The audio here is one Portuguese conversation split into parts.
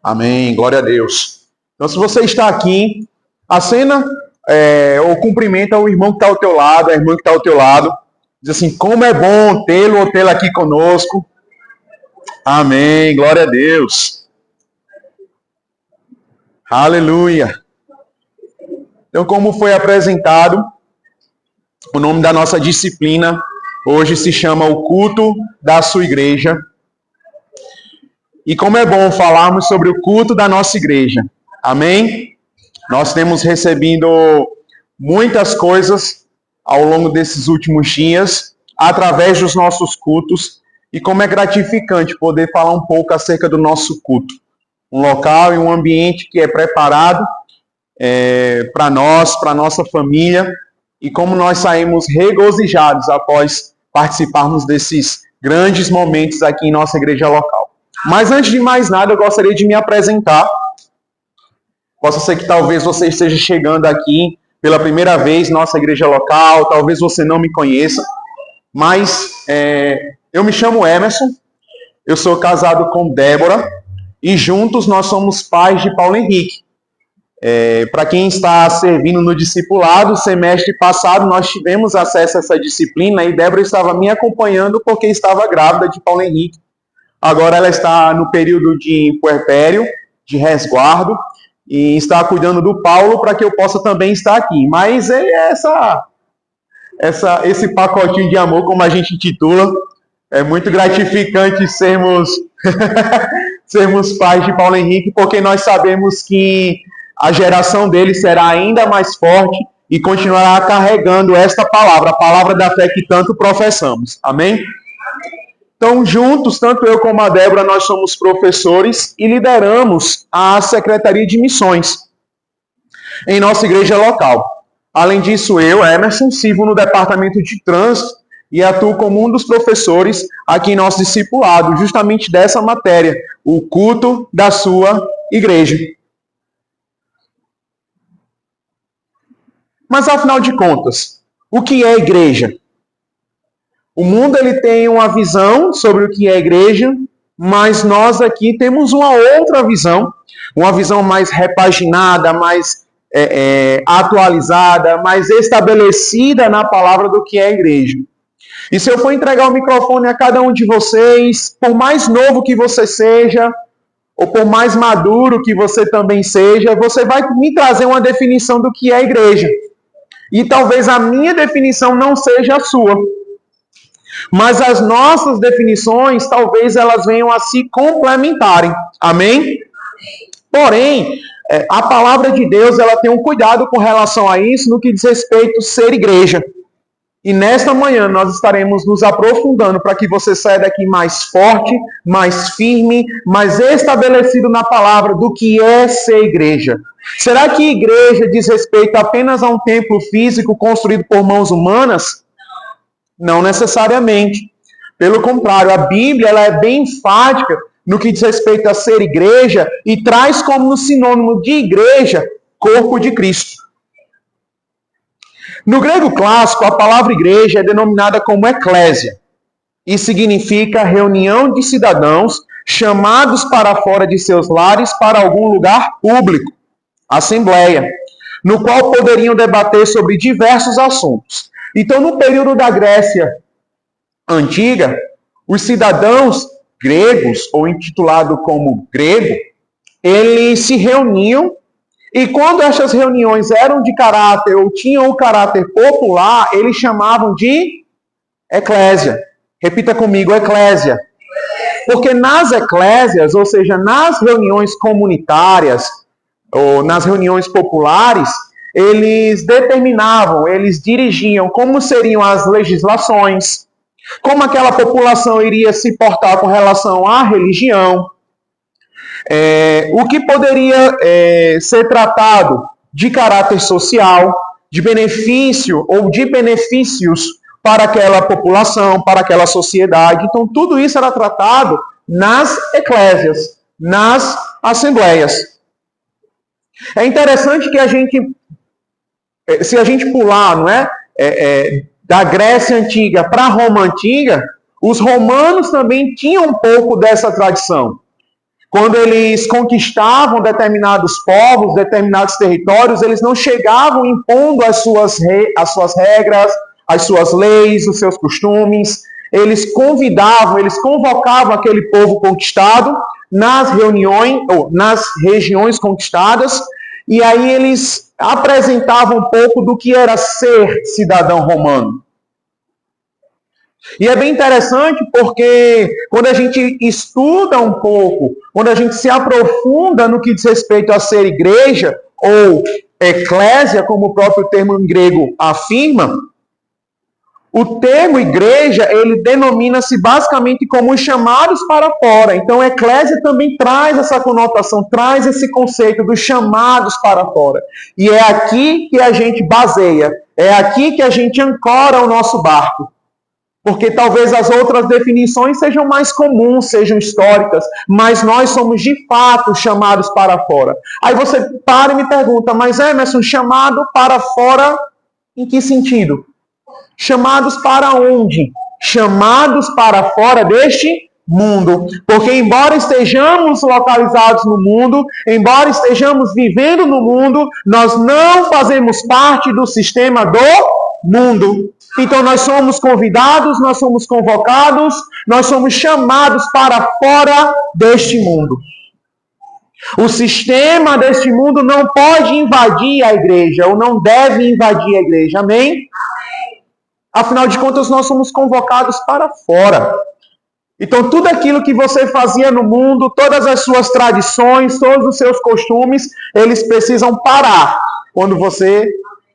Amém, glória a Deus. Então, se você está aqui, acena ou cumprimenta o irmão que está ao teu lado, a irmã que está ao teu lado. Diz assim, como é bom tê-lo ou tê-la aqui conosco. Amém, glória a Deus. Aleluia. Então, como foi apresentado, o nome da nossa disciplina hoje se chama O Culto da Sua Igreja. E como é bom falarmos sobre o culto da nossa igreja. Amém? Nós temos recebido muitas coisas ao longo desses últimos dias, através dos nossos cultos, e como é gratificante poder falar um pouco acerca do nosso culto. Um local e um ambiente que é preparado para nós, para a nossa família, e como nós saímos regozijados após participarmos desses grandes momentos aqui em nossa igreja local. Mas antes de mais nada, eu gostaria de me apresentar. Possa ser que talvez você esteja chegando aqui pela primeira vez em nossa igreja local, talvez você não me conheça, mas eu me chamo Emerson, eu sou casado com Débora, e juntos nós somos pais de Paulo Henrique. Para quem está servindo no discipulado, semestre passado nós tivemos acesso a essa disciplina e Débora estava me acompanhando porque estava grávida de Paulo Henrique. Agora ela está no período de puerpério, de resguardo, e está cuidando do Paulo para que eu possa também estar aqui. Mas esse pacotinho de amor, como a gente intitula, é muito gratificante sermos pais de Paulo Henrique, porque nós sabemos que a geração dele será ainda mais forte e continuará carregando esta palavra, a palavra da fé que tanto professamos. Amém? Então, juntos, tanto eu como a Débora, nós somos professores e lideramos a Secretaria de Missões em nossa igreja local. Além disso, eu, Emerson, sirvo no Departamento de Trânsito e atuo como um dos professores aqui em nosso discipulado, justamente dessa matéria, o culto da sua igreja. Mas, afinal de contas, o que é igreja? O mundo ele tem uma visão sobre o que é igreja, mas nós aqui temos uma outra visão, uma visão mais repaginada, mais atualizada, mais estabelecida na palavra do que é igreja. E se eu for entregar o microfone a cada um de vocês, por mais novo que você seja, ou por mais maduro que você também seja, você vai me trazer uma definição do que é igreja. E talvez a minha definição não seja a sua. Mas as nossas definições, talvez elas venham a se complementarem. Amém? Porém, a palavra de Deus, ela tem um cuidado com relação a isso, no que diz respeito a ser igreja. E nesta manhã nós estaremos nos aprofundando para que você saia daqui mais forte, mais firme, mais estabelecido na palavra do que é ser igreja. Será que igreja diz respeito apenas a um templo físico construído por mãos humanas? Não necessariamente. Pelo contrário, a Bíblia ela é bem enfática no que diz respeito a ser igreja e traz como sinônimo de igreja, corpo de Cristo. No grego clássico, a palavra igreja é denominada como eclésia e significa reunião de cidadãos chamados para fora de seus lares para algum lugar público, assembleia, no qual poderiam debater sobre diversos assuntos. Então, no período da Grécia Antiga, os cidadãos gregos, ou intitulado como grego, eles se reuniam e quando essas reuniões eram de caráter ou tinham o caráter popular, eles chamavam de eclésia. Repita comigo, eclésia. Porque nas eclésias, ou seja, nas reuniões comunitárias ou nas reuniões populares, eles determinavam, eles dirigiam como seriam as legislações, como aquela população iria se portar com relação à religião, o que poderia ser tratado de caráter social, de benefício ou de benefícios para aquela população, para aquela sociedade. Então, tudo isso era tratado nas eclésias, nas assembleias. É interessante que se a gente pular, não é? Da Grécia Antiga para a Roma Antiga, os romanos também tinham um pouco dessa tradição. Quando eles conquistavam determinados povos, determinados territórios, eles não chegavam impondo as suas regras, as suas leis, os seus costumes. Eles convocavam aquele povo conquistado nas reuniões, ou nas regiões conquistadas, e aí eles apresentavam um pouco do que era ser cidadão romano. E é bem interessante porque quando a gente estuda um pouco, quando a gente se aprofunda no que diz respeito a ser igreja, ou eclésia, como o próprio termo em grego afirma, o termo igreja, ele denomina-se basicamente como os chamados para fora. Então, eclésia também traz essa conotação, traz esse conceito dos chamados para fora. E é aqui que a gente baseia, é aqui que a gente ancora o nosso barco. Porque talvez as outras definições sejam mais comuns, sejam históricas, mas nós somos de fato chamados para fora. Aí você para e me pergunta, mas Emerson, chamado para fora em que sentido? Chamados para onde? Chamados para fora deste mundo. Porque embora estejamos localizados no mundo, embora estejamos vivendo no mundo, nós não fazemos parte do sistema do mundo. Então nós somos convidados, nós somos convocados, nós somos chamados para fora deste mundo. O sistema deste mundo não pode invadir a igreja, ou não deve invadir a igreja, amém? Afinal de contas, nós somos convocados para fora. Então, tudo aquilo que você fazia no mundo, todas as suas tradições, todos os seus costumes, eles precisam parar quando você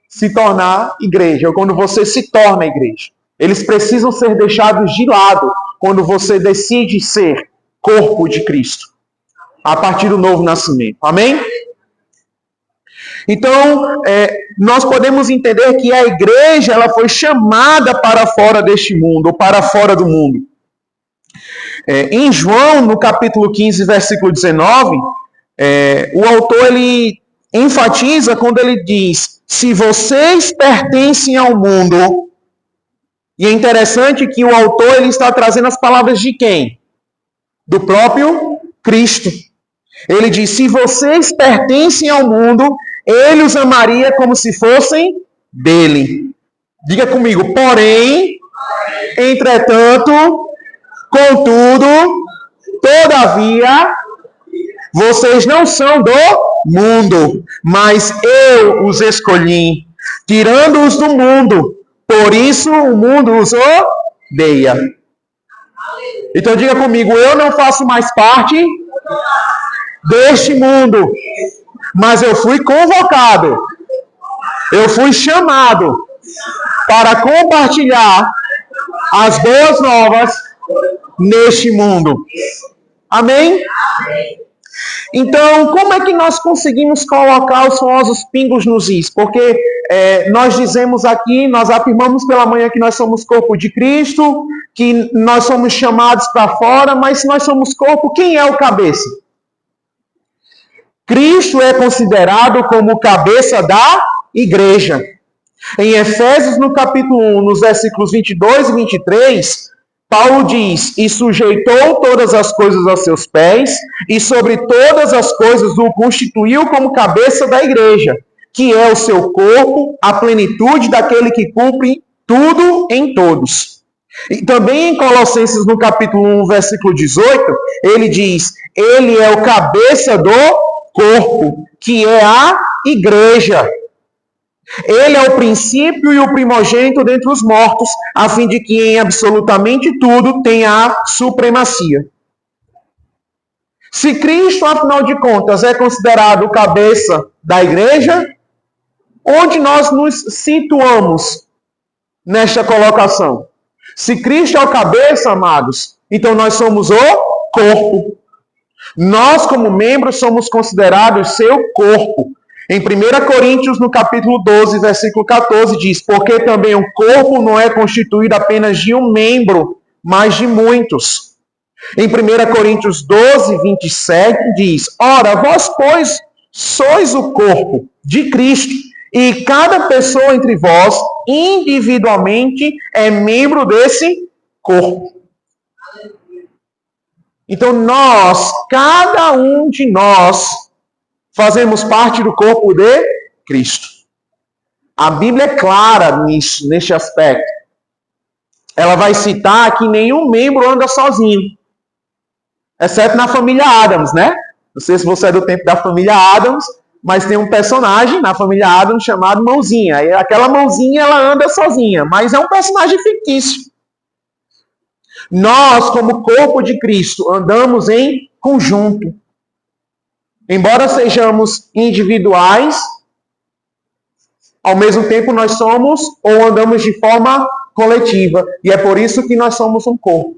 se tornar igreja, ou quando você se torna igreja. Eles precisam ser deixados de lado quando você decide ser corpo de Cristo, a partir do novo nascimento. Amém? Então, nós podemos entender que a igreja ela foi chamada para fora deste mundo, ou para fora do mundo. Em João, no capítulo 15, versículo 19, o autor ele enfatiza quando ele diz: se vocês pertencem ao mundo. E é interessante que o autor ele está trazendo as palavras de quem? Do próprio Cristo. Ele diz: se vocês pertencem ao mundo, ele os amaria como se fossem dele. Diga comigo: porém, entretanto, contudo, todavia, vocês não são do mundo, mas eu os escolhi, tirando-os do mundo. Por isso o mundo os odeia. Então diga comigo: eu não faço mais parte deste mundo, mas eu fui convocado, eu fui chamado para compartilhar as boas novas neste mundo. Amém? Então, como é que nós conseguimos colocar os famosos pingos nos is? Porque nós dizemos aqui, nós afirmamos pela manhã que nós somos corpo de Cristo, que nós somos chamados para fora, mas se nós somos corpo, quem é o cabeça? Cristo é considerado como o cabeça da igreja. Em Efésios, no capítulo 1, nos versículos 22 e 23, Paulo diz: e sujeitou todas as coisas aos seus pés, e sobre todas as coisas o constituiu como cabeça da igreja, que é o seu corpo, a plenitude daquele que cumpre tudo em todos. E também em Colossenses, no capítulo 1, versículo 18, ele diz: ele é o cabeça do corpo, que é a igreja. Ele é o princípio e o primogênito dentre os mortos, a fim de que em absolutamente tudo tenha a supremacia. Se Cristo, afinal de contas, é considerado o cabeça da igreja, onde nós nos situamos nesta colocação? Se Cristo é o cabeça, amados, então nós somos o corpo. Nós, como membros, somos considerados seu corpo. Em 1 Coríntios, no capítulo 12, versículo 14, diz: porque também o corpo não é constituído apenas de um membro, mas de muitos. Em 1 Coríntios 12, 27, diz: ora, vós, pois, sois o corpo de Cristo, e cada pessoa entre vós, individualmente, é membro desse corpo. Então cada um de nós, fazemos parte do corpo de Cristo. A Bíblia é clara neste aspecto. Ela vai citar que nenhum membro anda sozinho, exceto na família Adams, né? Não sei se você é do tempo da família Adams, mas tem um personagem na família Adams chamado Mãozinha. E aquela Mãozinha, ela anda sozinha, mas é um personagem fictício. Nós, como corpo de Cristo, andamos em conjunto. Embora sejamos individuais, ao mesmo tempo nós somos ou andamos de forma coletiva. E é por isso que nós somos um corpo.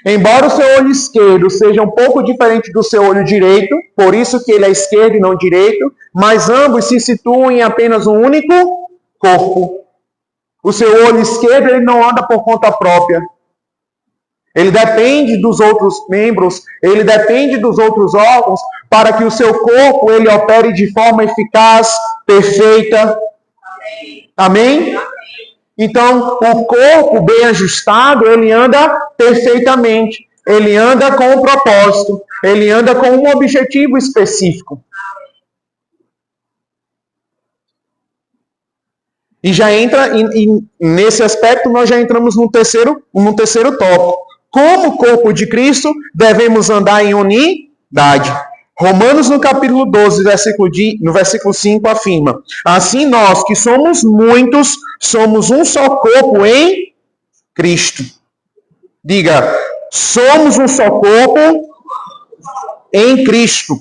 Embora o seu olho esquerdo seja um pouco diferente do seu olho direito, por isso que ele é esquerdo e não direito, mas ambos se situam em apenas um único corpo. O seu olho esquerdo ele não anda por conta própria. Ele depende dos outros membros, ele depende dos outros órgãos para que o seu corpo ele opere de forma eficaz, perfeita. Amém? Então, o corpo bem ajustado, ele anda perfeitamente. Ele anda com um propósito. Ele anda com um objetivo específico. E já entra, nesse aspecto, nós já entramos no terceiro tópico. Como corpo de Cristo, devemos andar em unidade. Romanos, no capítulo 12, no versículo 5, afirma: assim nós, que somos muitos, somos um só corpo em Cristo. Diga, somos um só corpo em Cristo.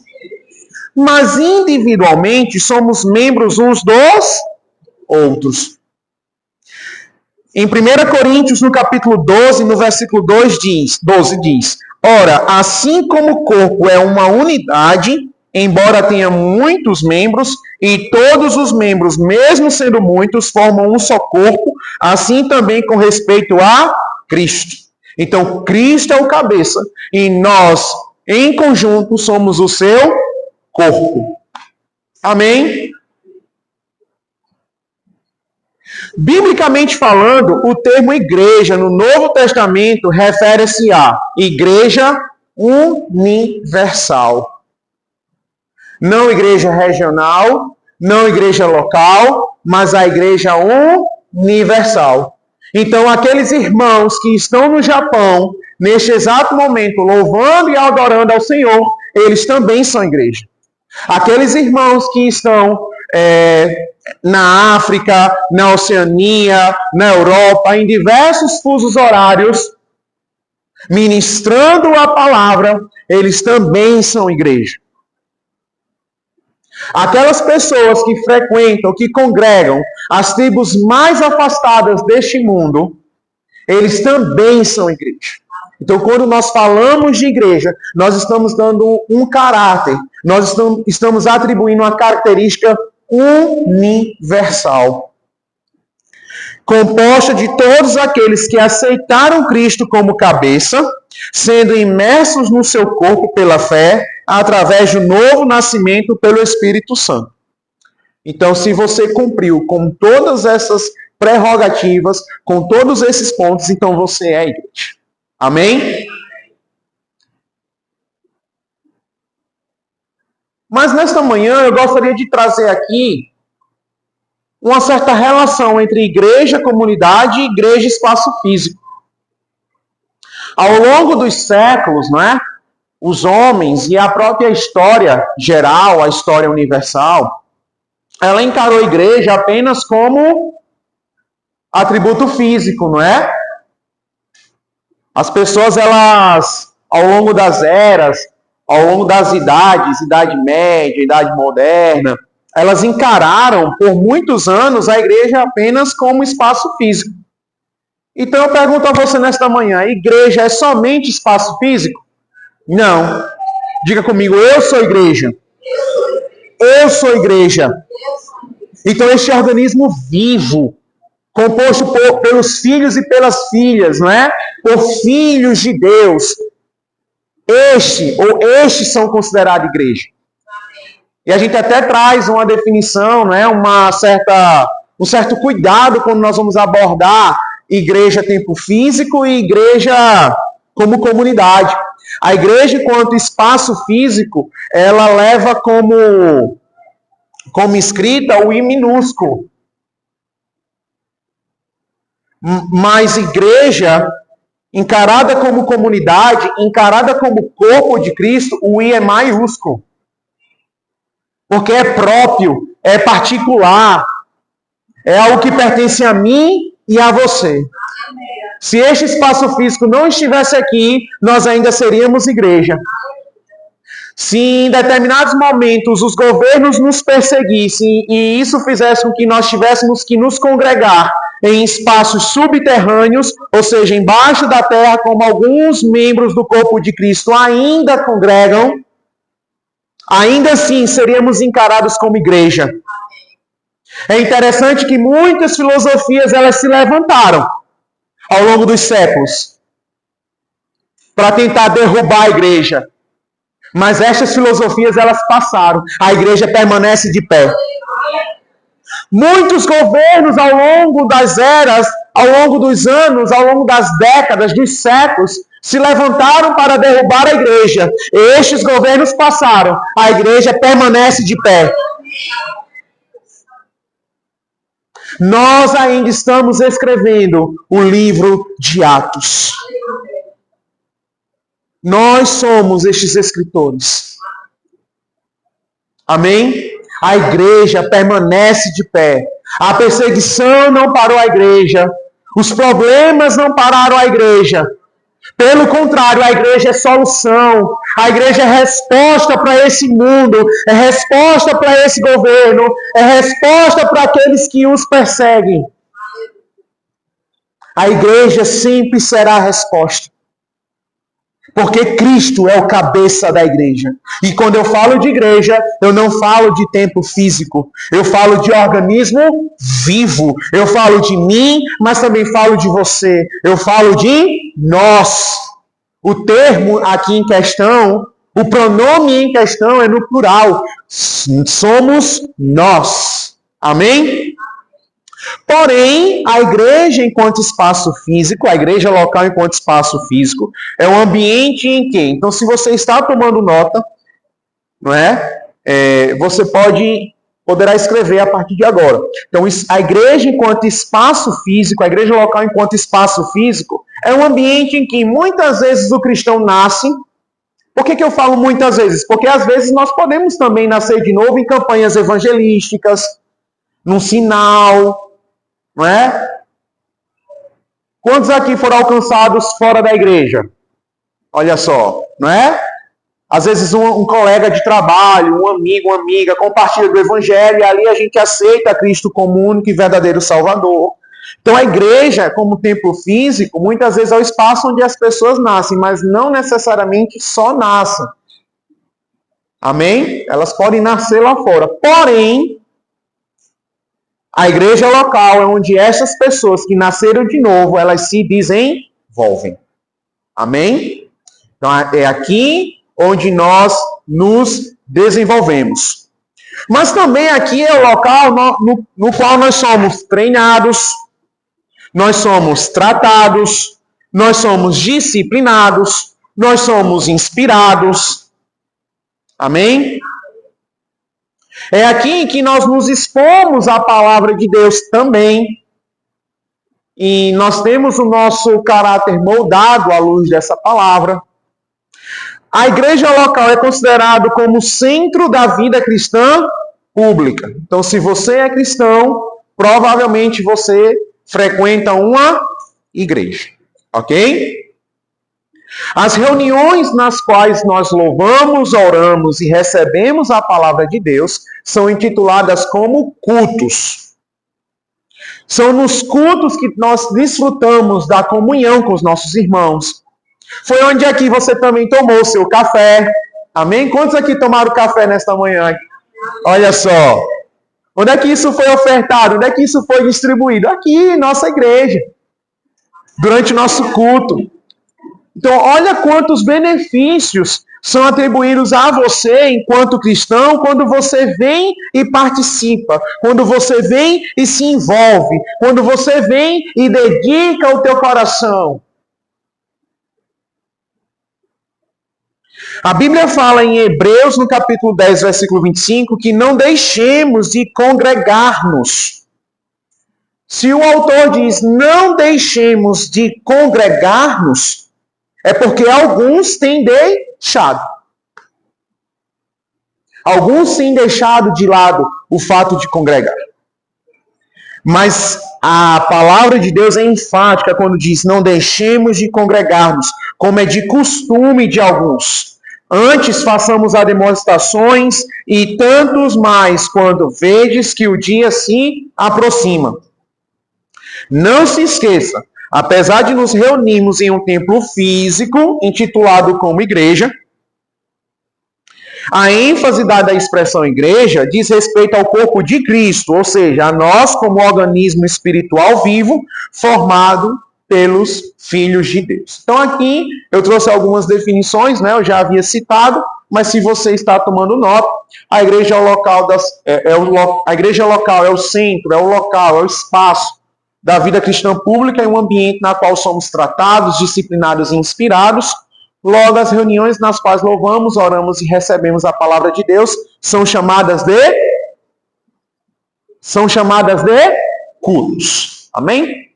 Mas individualmente somos membros uns dos outros. Em 1 Coríntios, no capítulo 12, no versículo 12 diz: ora, assim como o corpo é uma unidade, embora tenha muitos membros, e todos os membros, mesmo sendo muitos, formam um só corpo, assim também com respeito a Cristo. Então, Cristo é o cabeça, e nós, em conjunto, somos o seu corpo. Amém? Biblicamente falando, o termo igreja no Novo Testamento refere-se à igreja universal. Não igreja regional, não igreja local, mas a igreja universal. Então, aqueles irmãos que estão no Japão, neste exato momento, louvando e adorando ao Senhor, eles também são igreja. Aqueles irmãos que estão na África, na Oceania, na Europa, em diversos fusos horários, ministrando a palavra, eles também são igreja. Aquelas pessoas que frequentam, que congregam as tribos mais afastadas deste mundo, eles também são igreja. Então, quando nós falamos de igreja, nós estamos dando um caráter, nós estamos atribuindo uma característica universal, composta de todos aqueles que aceitaram Cristo como cabeça, sendo imersos no seu corpo pela fé, através do novo nascimento pelo Espírito Santo. Então, se você cumpriu com todas essas prerrogativas, com todos esses pontos, então você é a igreja. Amém? Mas nesta manhã eu gostaria de trazer aqui uma certa relação entre igreja, comunidade e igreja, espaço físico. Ao longo dos séculos, não é? Os homens e a própria história geral, a história universal, ela encarou a igreja apenas como atributo físico, não é? As pessoas, elas, ao longo das eras, ao longo das idades, Idade Média, Idade Moderna, elas encararam por muitos anos a igreja apenas como espaço físico. Então eu pergunto a você nesta manhã, a igreja é somente espaço físico? Não. Diga comigo, eu sou igreja. Eu sou igreja. Então este organismo vivo, composto pelos filhos e pelas filhas, não é? Por filhos de Deus. Estes são considerados igreja. E a gente até traz uma definição, não é? Um certo cuidado quando nós vamos abordar igreja tempo físico e igreja como comunidade. A igreja, enquanto espaço físico, ela leva como escrita o I minúsculo. Mas igreja, encarada como comunidade, encarada como corpo de Cristo, o I é maiúsculo. Porque é próprio, é particular, é algo que pertence a mim e a você. Se este espaço físico não estivesse aqui, nós ainda seríamos igreja. Se em determinados momentos os governos nos perseguissem e isso fizesse com que nós tivéssemos que nos congregar em espaços subterrâneos, ou seja, embaixo da terra, como alguns membros do corpo de Cristo ainda congregam, ainda assim seríamos encarados como igreja. É interessante que muitas filosofias elas se levantaram ao longo dos séculos para tentar derrubar a igreja. Mas estas filosofias elas passaram. A igreja permanece de pé. Muitos governos ao longo das eras, ao longo dos anos, ao longo das décadas, dos séculos, se levantaram para derrubar a igreja. Estes governos passaram. A igreja permanece de pé. Nós ainda estamos escrevendo o livro de Atos. Nós somos estes escritores. Amém? A igreja permanece de pé. A perseguição não parou a igreja. Os problemas não pararam a igreja. Pelo contrário, a igreja é solução. A igreja é resposta para esse mundo. É resposta para esse governo. É resposta para aqueles que os perseguem. A igreja sempre será a resposta. Porque Cristo é o cabeça da igreja. E quando eu falo de igreja, eu não falo de templo físico. Eu falo de organismo vivo. Eu falo de mim, mas também falo de você. Eu falo de nós. O termo aqui em questão, o pronome em questão é no plural. Somos nós. Amém? Porém, a igreja enquanto espaço físico, a igreja local enquanto espaço físico, é um ambiente em que, então se você está tomando nota, não é? Você poderá escrever a partir de agora. Então, a igreja enquanto espaço físico, a igreja local enquanto espaço físico, é um ambiente em que muitas vezes o cristão nasce. Por que eu falo muitas vezes? Porque às vezes nós podemos também nascer de novo em campanhas evangelísticas, num sinal, não é? Quantos aqui foram alcançados fora da igreja? Olha só, não é? Às vezes um colega de trabalho, um amigo, uma amiga, compartilha do evangelho e ali a gente aceita Cristo como único e verdadeiro Salvador. Então a igreja, como templo físico, muitas vezes é o espaço onde as pessoas nascem, mas não necessariamente só nascem. Amém? Elas podem nascer lá fora. Porém, a igreja local é onde essas pessoas que nasceram de novo, elas se desenvolvem. Amém? Então é aqui onde nós nos desenvolvemos. Mas também aqui é o local no qual nós somos treinados, nós somos tratados, nós somos disciplinados, nós somos inspirados. Amém? É aqui em que nós nos expomos à palavra de Deus também. E nós temos o nosso caráter moldado à luz dessa palavra. A igreja local é considerado como o centro da vida cristã pública. Então, se você é cristão, provavelmente você frequenta uma igreja. Ok? As reuniões nas quais nós louvamos, oramos e recebemos a palavra de Deus são intituladas como cultos. São nos cultos que nós desfrutamos da comunhão com os nossos irmãos. Foi onde aqui você também tomou o seu café. Amém? Quantos aqui tomaram café nesta manhã? Olha só. Onde é que isso foi ofertado? Onde é que isso foi distribuído? Aqui, em nossa igreja. Durante o nosso culto. Então, olha quantos benefícios são atribuídos a você enquanto cristão quando você vem e participa, quando você vem e se envolve, quando você vem e dedica o teu coração. A Bíblia fala em Hebreus, no capítulo 10, versículo 25, que não deixemos de congregar-nos. Se o autor diz não deixemos de congregar-nos, é porque alguns têm deixado. Alguns têm deixado de lado o fato de congregar. Mas a palavra de Deus é enfática quando diz não deixemos de congregar-nos, como é de costume de alguns. Antes façamos as demonstrações e tantos mais quando vedes que o dia se aproxima. Não se esqueça, apesar de nos reunirmos em um templo físico, intitulado como igreja, a ênfase dada à expressão igreja diz respeito ao corpo de Cristo, ou seja, a nós como organismo espiritual vivo, formado pelos filhos de Deus. Então aqui eu trouxe algumas definições, né? Eu já havia citado, mas se você está tomando nota, a igreja é o local a igreja local é o centro, é o local, é o espaço da vida cristã pública, é um ambiente na qual somos tratados, disciplinados e inspirados. Logo, as reuniões nas quais louvamos, oramos e recebemos a palavra de Deus são chamadas de cultos. Amém?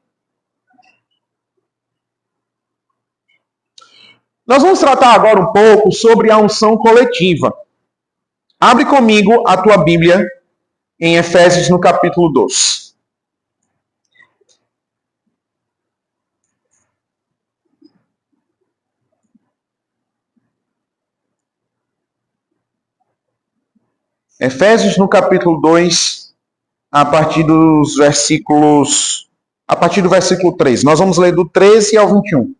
Nós vamos tratar agora um pouco sobre a unção coletiva. Abre comigo a tua Bíblia em Efésios, no capítulo 2. Efésios, no capítulo 2, a partir do versículo 3. Nós vamos ler do 13 ao 21.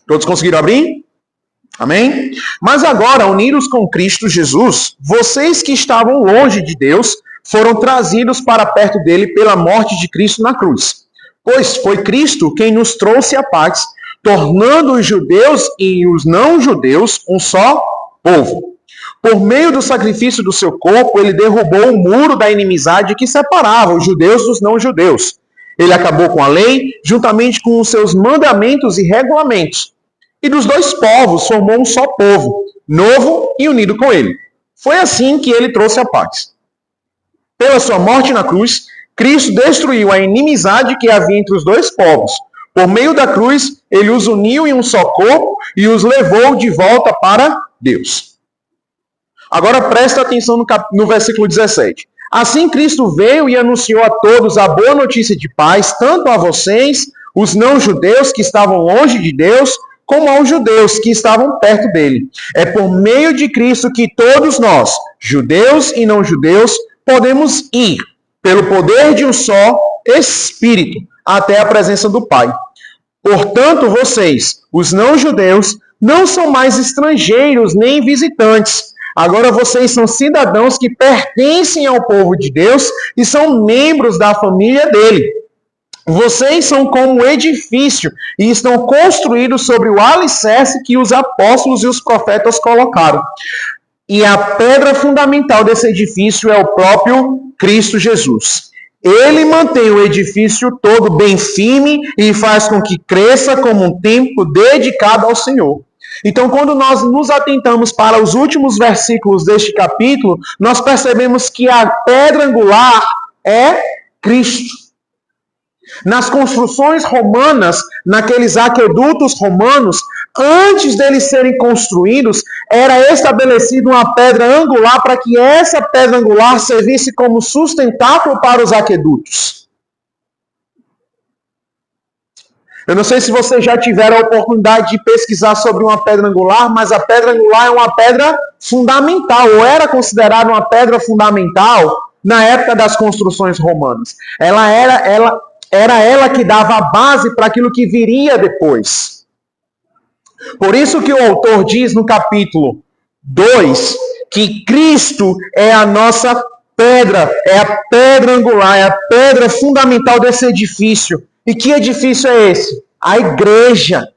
Todos conseguiram abrir? Amém? Mas agora, unidos com Cristo Jesus, vocês que estavam longe de Deus, foram trazidos para perto dele pela morte de Cristo na cruz. Pois foi Cristo quem nos trouxe a paz, tornando os judeus e os não-judeus um só povo. Por meio do sacrifício do seu corpo, ele derrubou o muro da inimizade que separava os judeus dos não-judeus. Ele acabou com a lei, juntamente com os seus mandamentos e regulamentos. E dos dois povos formou um só povo, novo e unido com ele. Foi assim que ele trouxe a paz. Pela sua morte na cruz, Cristo destruiu a inimizade que havia entre os dois povos. Por meio da cruz, ele os uniu em um só corpo e os levou de volta para Deus. Agora presta atenção no versículo 17. Assim Cristo veio e anunciou a todos a boa notícia de paz, tanto a vocês, os não-judeus que estavam longe de Deus, como aos judeus que estavam perto dele. É por meio de Cristo que todos nós, judeus e não-judeus, podemos ir, pelo poder de um só Espírito, até a presença do Pai. Portanto, vocês, os não-judeus, não são mais estrangeiros nem visitantes. Agora vocês são cidadãos que pertencem ao povo de Deus e são membros da família dele. Vocês são como um edifício e estão construídos sobre o alicerce que os apóstolos e os profetas colocaram. E a pedra fundamental desse edifício é o próprio Cristo Jesus. Ele mantém o edifício todo bem firme e faz com que cresça como um templo dedicado ao Senhor. Então, quando nós nos atentamos para os últimos versículos deste capítulo, nós percebemos que a pedra angular é Cristo. Nas construções romanas, naqueles aquedutos romanos, antes deles serem construídos, era estabelecida uma pedra angular para que essa pedra angular servisse como sustentáculo para os aquedutos. Eu não sei se vocês já tiveram a oportunidade de pesquisar sobre uma pedra angular, mas a pedra angular é uma pedra fundamental, ou era considerada uma pedra fundamental na época das construções romanas. Era ela que dava a base para aquilo que viria depois. Por isso que o autor diz no capítulo 2 que Cristo é a nossa pedra, é a pedra angular, é a pedra fundamental desse edifício. E que edifício é esse? A igreja.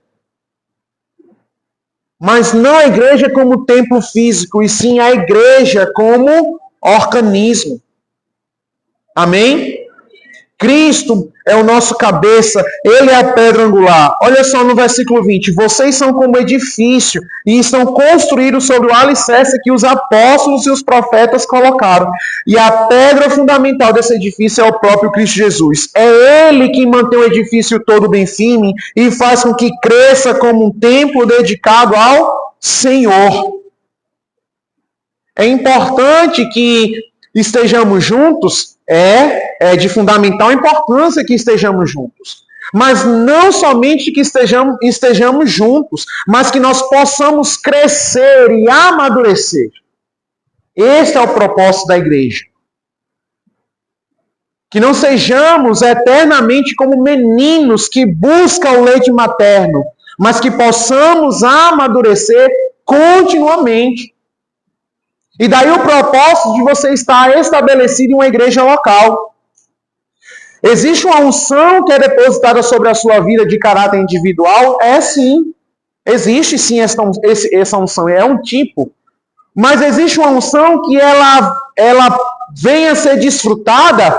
Mas não a igreja como templo físico, e sim a igreja como organismo. Amém? Cristo é o nosso cabeça, Ele é a pedra angular. Olha só no versículo 20. Vocês são como edifício e estão construídos sobre o alicerce que os apóstolos e os profetas colocaram. E a pedra fundamental desse edifício é o próprio Cristo Jesus. É Ele que mantém o edifício todo bem firme e faz com que cresça como um templo dedicado ao Senhor. É importante que estejamos juntos, é de fundamental importância que estejamos juntos. Mas não somente que estejamos juntos, mas que nós possamos crescer e amadurecer. Este é o propósito da igreja. Que não sejamos eternamente como meninos que buscam o leite materno, mas que possamos amadurecer continuamente. E daí o propósito de você estar estabelecido em uma igreja local. Existe uma unção que é depositada sobre a sua vida de caráter individual? É sim. Existe sim essa unção, é um tipo. Mas existe uma unção que ela vem a ser desfrutada,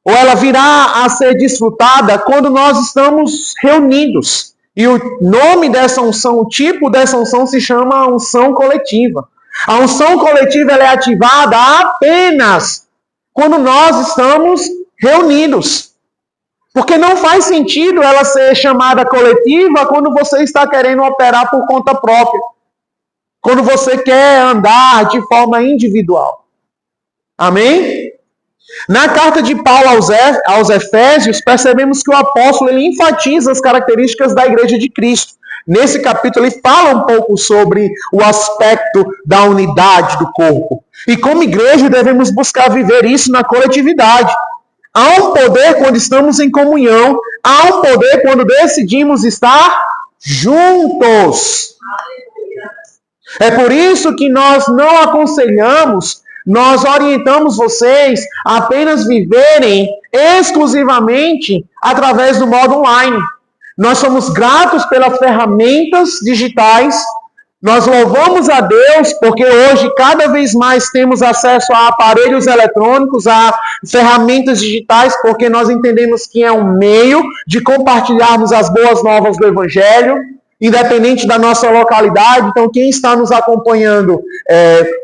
ou ela virá a ser desfrutada quando nós estamos reunidos. E o nome dessa unção, o tipo dessa unção se chama unção coletiva. A unção coletiva ela é ativada apenas quando nós estamos reunidos. Porque não faz sentido ela ser chamada coletiva quando você está querendo operar por conta própria. Quando você quer andar de forma individual. Amém? Na carta de Paulo aos Efésios, percebemos que o apóstolo ele enfatiza as características da igreja de Cristo. Nesse capítulo, ele fala um pouco sobre o aspecto da unidade do corpo. E como igreja, devemos buscar viver isso na coletividade. Há um poder quando estamos em comunhão. Há um poder quando decidimos estar juntos. É por isso que nós não aconselhamos, nós orientamos vocês a apenas viverem exclusivamente através do modo online. Nós somos gratos pelas ferramentas digitais. Nós louvamos a Deus porque hoje cada vez mais temos acesso a aparelhos eletrônicos, a ferramentas digitais, porque nós entendemos que é um meio de compartilharmos as boas novas do Evangelho, independente da nossa localidade. Então, quem está nos acompanhando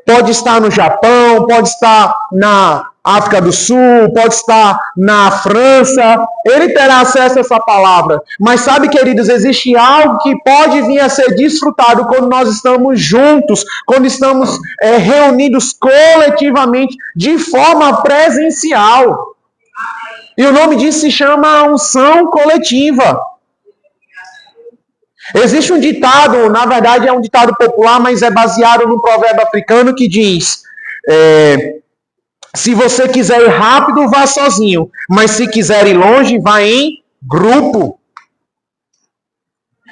pode estar no Japão, pode estar na África do Sul, pode estar na França, ele terá acesso a essa palavra. Mas sabe, queridos, existe algo que pode vir a ser desfrutado quando nós estamos juntos, quando estamos reunidos coletivamente, de forma presencial. E o nome disso se chama unção coletiva. Existe um ditado, na verdade é um ditado popular, mas é baseado num provérbio africano que diz... se você quiser ir rápido, vá sozinho. Mas se quiser ir longe, vá em grupo.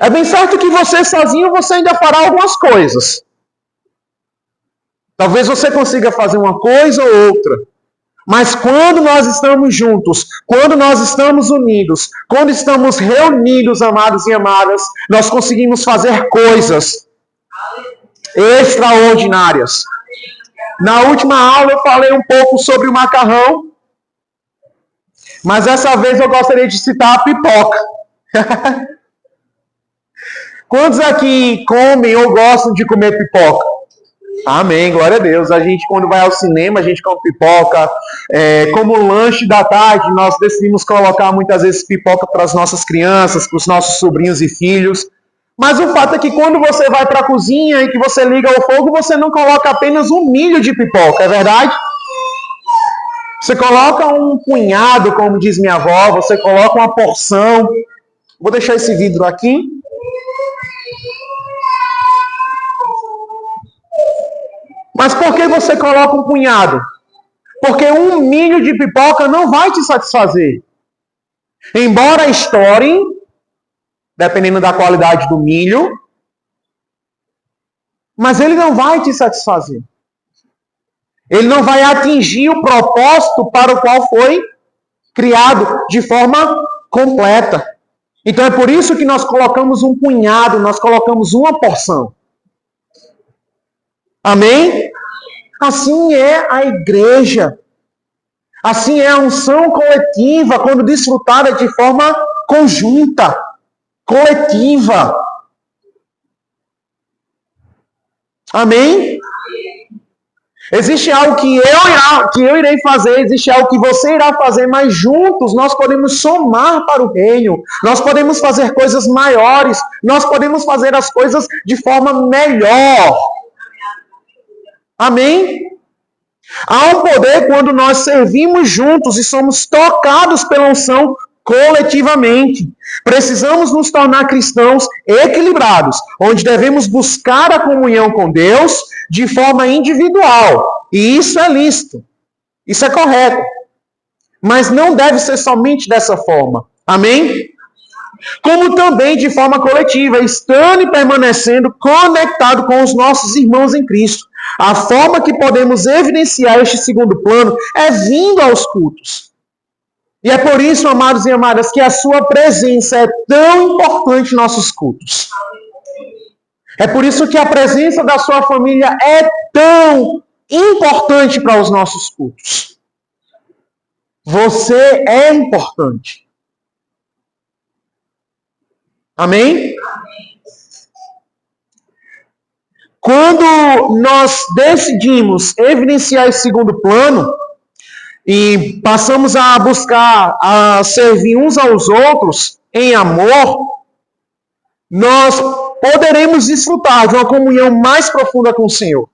É bem certo que você sozinho, você ainda fará algumas coisas. Talvez você consiga fazer uma coisa ou outra. Mas quando nós estamos juntos, quando nós estamos unidos, quando estamos reunidos, amados e amadas, nós conseguimos fazer coisas extraordinárias. Na última aula eu falei um pouco sobre o macarrão, mas dessa vez eu gostaria de citar a pipoca. Quantos aqui comem ou gostam de comer pipoca? Amém, glória a Deus. A gente, quando vai ao cinema, a gente come pipoca. Como lanche da tarde, nós decidimos colocar muitas vezes pipoca para as nossas crianças, para os nossos sobrinhos e filhos. Mas o fato é que quando você vai para a cozinha e que você liga o fogo, você não coloca apenas um milho de pipoca, é verdade? Você coloca um punhado, como diz minha avó, você coloca uma porção. Vou deixar esse vidro aqui. Mas por que você coloca um punhado? Porque um milho de pipoca não vai te satisfazer. Embora estourem, dependendo da qualidade do milho, mas ele não vai te satisfazer. Ele não vai atingir o propósito para o qual foi criado de forma completa. Então é por isso que nós colocamos um punhado, nós colocamos uma porção. Amém? Assim é a igreja. Assim é a unção coletiva, quando desfrutada de forma conjunta, coletiva. Amém? Existe algo que eu irei fazer, existe algo que você irá fazer, mas juntos nós podemos somar para o reino. Nós podemos fazer coisas maiores, nós podemos fazer as coisas de forma melhor. Amém? Há um poder quando nós servimos juntos e somos tocados pela unção coletivamente. Precisamos nos tornar cristãos equilibrados, onde devemos buscar a comunhão com Deus de forma individual. E isso é lícito. Isso é correto. Mas não deve ser somente dessa forma. Amém? Como também de forma coletiva, estando e permanecendo conectado com os nossos irmãos em Cristo. A forma que podemos evidenciar este segundo plano é vindo aos cultos. E é por isso, amados e amadas, que a sua presença é tão importante em nossos cultos. É por isso que a presença da sua família é tão importante para os nossos cultos. Você é importante. Amém? Quando nós decidimos evidenciar esse segundo plano e passamos a buscar a servir uns aos outros em amor, nós poderemos desfrutar de uma comunhão mais profunda com o Senhor.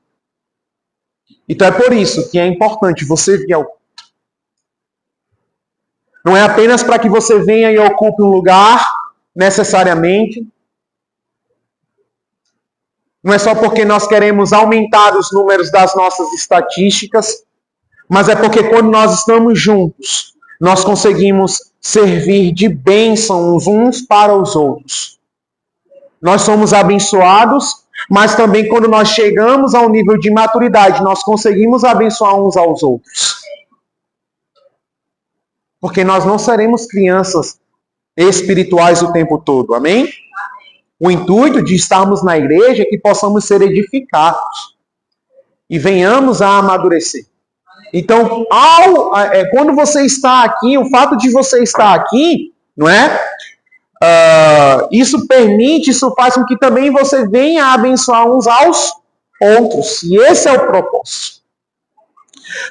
Então é por isso que é importante você vir ao culto. Não é apenas para que você venha e ocupe um lugar, necessariamente. Não é só porque nós queremos aumentar os números das nossas estatísticas, mas é porque quando nós estamos juntos, nós conseguimos servir de bênção uns para os outros. Nós somos abençoados, mas também quando nós chegamos ao nível de maturidade, nós conseguimos abençoar uns aos outros. Porque nós não seremos crianças espirituais o tempo todo, amém? O intuito de estarmos na igreja é que possamos ser edificados e venhamos a amadurecer. Então, quando você está aqui, o fato de você estar aqui, não é? Isso faz com que também você venha a abençoar uns aos outros. E esse é o propósito.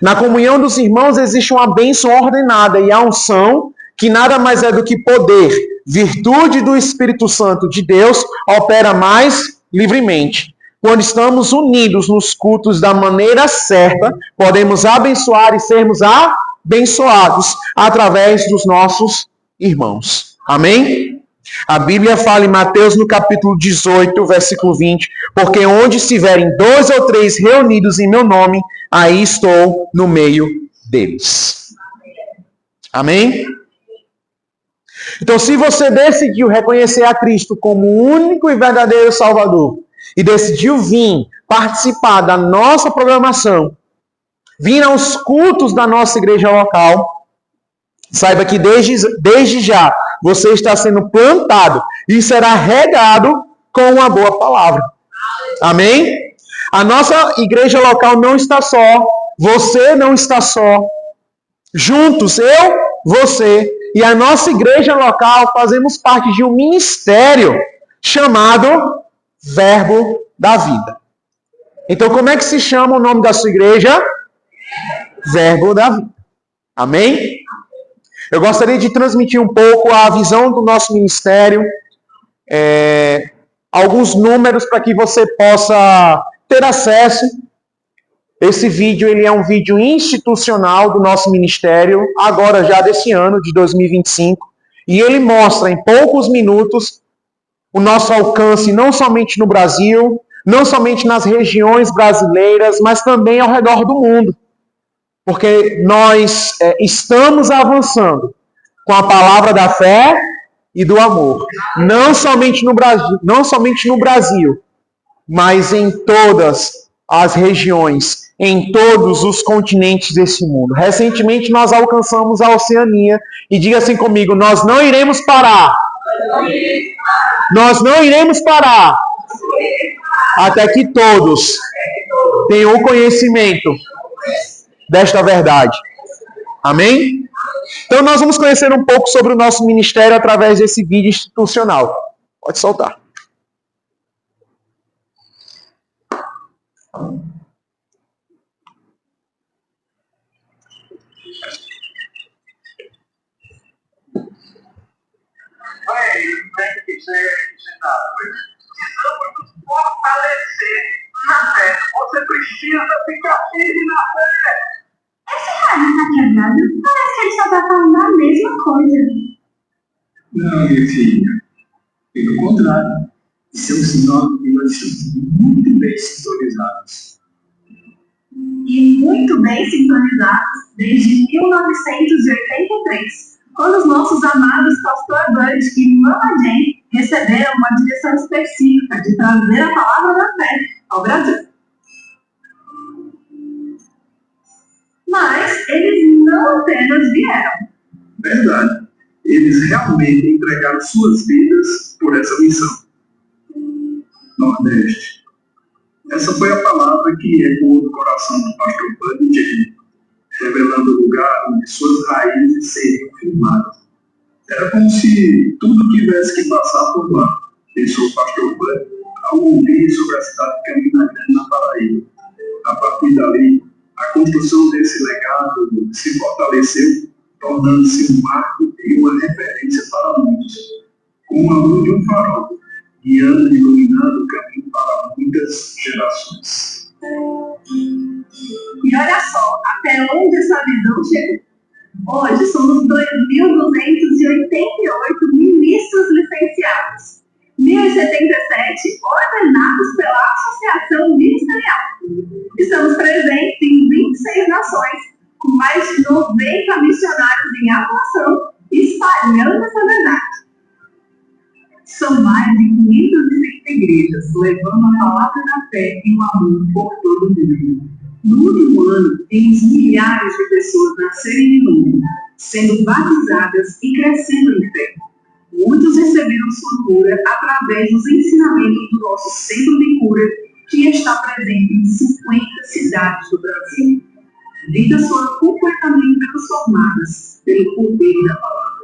Na comunhão dos irmãos existe uma bênção ordenada e a unção, que nada mais é do que poder, virtude do Espírito Santo de Deus, opera mais livremente. Quando estamos unidos nos cultos da maneira certa, podemos abençoar e sermos abençoados através dos nossos irmãos. Amém? A Bíblia fala em Mateus, no capítulo 18, versículo 20, porque onde estiverem 2 ou 3 reunidos em meu nome, aí estou no meio deles. Amém? Então, se você decidiu reconhecer a Cristo como o único e verdadeiro Salvador, e decidiu vir participar da nossa programação, vir aos cultos da nossa igreja local, saiba que desde já você está sendo plantado e será regado com uma boa palavra. Amém? A nossa igreja local não está só, você não está só. Juntos, eu, você e a nossa igreja local fazemos parte de um ministério chamado Verbo da Vida. Então, como é que se chama o nome da sua igreja? Verbo da Vida. Amém? Eu gostaria de transmitir um pouco a visão do nosso ministério, alguns números para que você possa ter acesso. Esse vídeo ele é um vídeo institucional do nosso ministério, agora já desse ano, de 2025, e ele mostra em poucos minutos o nosso alcance não somente no Brasil, não somente nas regiões brasileiras, mas também ao redor do mundo. Porque nós estamos avançando com a palavra da fé e do amor. Não somente no Brasil, mas em todas as regiões, em todos os continentes desse mundo. Recentemente nós alcançamos a Oceania e diga assim comigo, nós não iremos parar Nós não iremos parar até que todos tenham o conhecimento desta verdade. Amém? Então nós vamos conhecer um pouco sobre o nosso ministério através desse vídeo institucional. Pode soltar. Tem que ser ensinado. Precisamos nos fortalecer na fé. Você precisa ficar firme na fé. Esse rádio tá quebrado? Parece que ele só tá falando a mesma coisa. Não, minha filha. Pelo contrário. Isso é um sinal que nós estamos muito bem sintonizados. E muito bem sintonizados desde 1983, quando os nossos amados Pastor Bud e Mama Jane receberam uma direção específica de trazer a palavra da fé ao Brasil. Mas eles não apenas vieram. Verdade. Eles realmente entregaram suas vidas por essa missão. Nordeste. Essa foi a palavra que ecoou no coração do pastor Bud e Jane, revelando o lugar onde suas raízes seriam firmadas. Era como se tudo tivesse que passar por lá, pensou o pastor Bud ao ouvir sobre a cidade de Campina Grande, na Paraíba. A partir dali, a construção desse legado se fortaleceu, tornando-se um marco e uma referência para muitos, como a luz de um farol, guiando e iluminando o caminho para muitas gerações. E olha só, até onde essa visão chegou. Hoje somos 2.288 ministros licenciados, 1.077 ordenados pela Associação Ministerial. Estamos presentes em 26 nações, com mais de 90 missionários em atuação, espalhando essa verdade. São mais de 560 igrejas, levando a palavra da fé e o amor por todo o mundo. No último ano, temos milhares de pessoas nascerem de novo, sendo batizadas e crescendo em fé. Muitos receberam sua cura através dos ensinamentos do nosso Centro de Cura, que está presente em 50 cidades do Brasil. Vidas foram completamente transformadas pelo poder da palavra.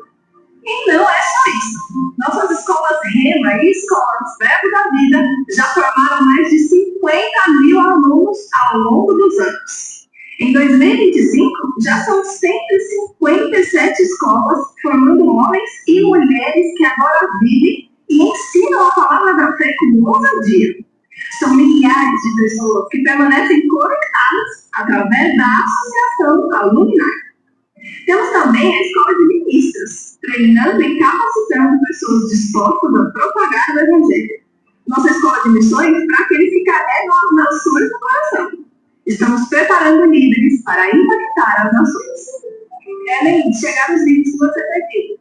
E não é só isso. Nossas escolas Rema e escolas Verbo da Vida já formaram mais de 50.000 alunos ao longo dos anos. Em 2025, já são 157 escolas formando homens e mulheres que agora vivem e ensinam a palavra da fé com ousadia. São milhares de pessoas que permanecem conectadas através da Associação Alumni. Temos também a escola de ministros, treinando e capacitando pessoas dispostas a propagar o Evangelho. Nossa escola de missões para aqueles que carregam as nações no coração. Estamos preparando líderes para impactar as nações. Ellen, chegaram os vídeos que você pediu.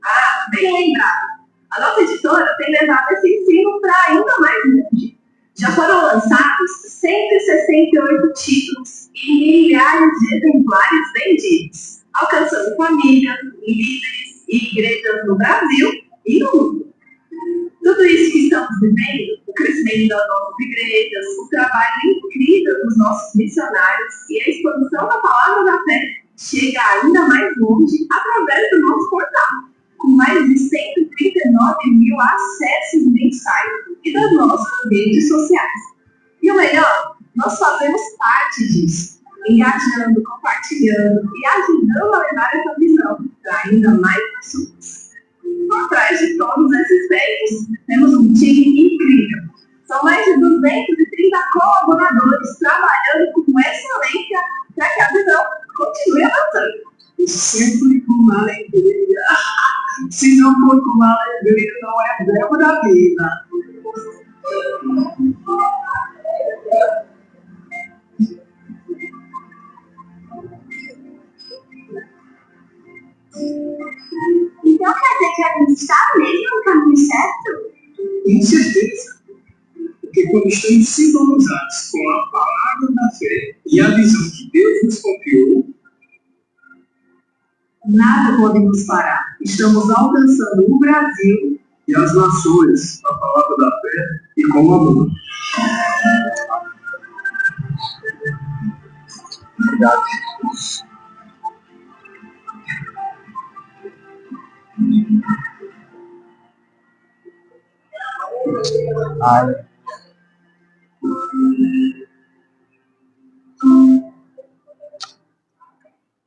Bem lembrado. A nossa editora tem levado esse ensino para ainda mais longe. Já foram lançados 168 títulos e milhares de exemplares vendidos, alcançando famílias, líderes e igrejas no Brasil e no mundo. Tudo isso que estamos vivendo, o crescimento das nossas igrejas, o trabalho incrível dos nossos missionários e a expansão da palavra da fé, chega ainda mais longe através do nosso portal, com mais de 139 mil acessos mensais e das nossas redes sociais. E o melhor, nós fazemos parte disso, engajando, compartilhando e ajudando a levar essa visão para ainda mais pessoas. Por trás de todos esses feitos, temos um time incrível. São mais de 230 colaboradores trabalhando com excelência para que a visão continue avançando. E sempre com alegria. Se não for com alegria, não é verbo da vida. Então quer dizer que a gente está mesmo no caminho certo? Com certeza. Porque quando estamos sintonizados com a palavra da fé e a visão que Deus nos confiou, nada pode nos parar. Estamos alcançando o Brasil e as nações a palavra da fé e com amor. Obrigado.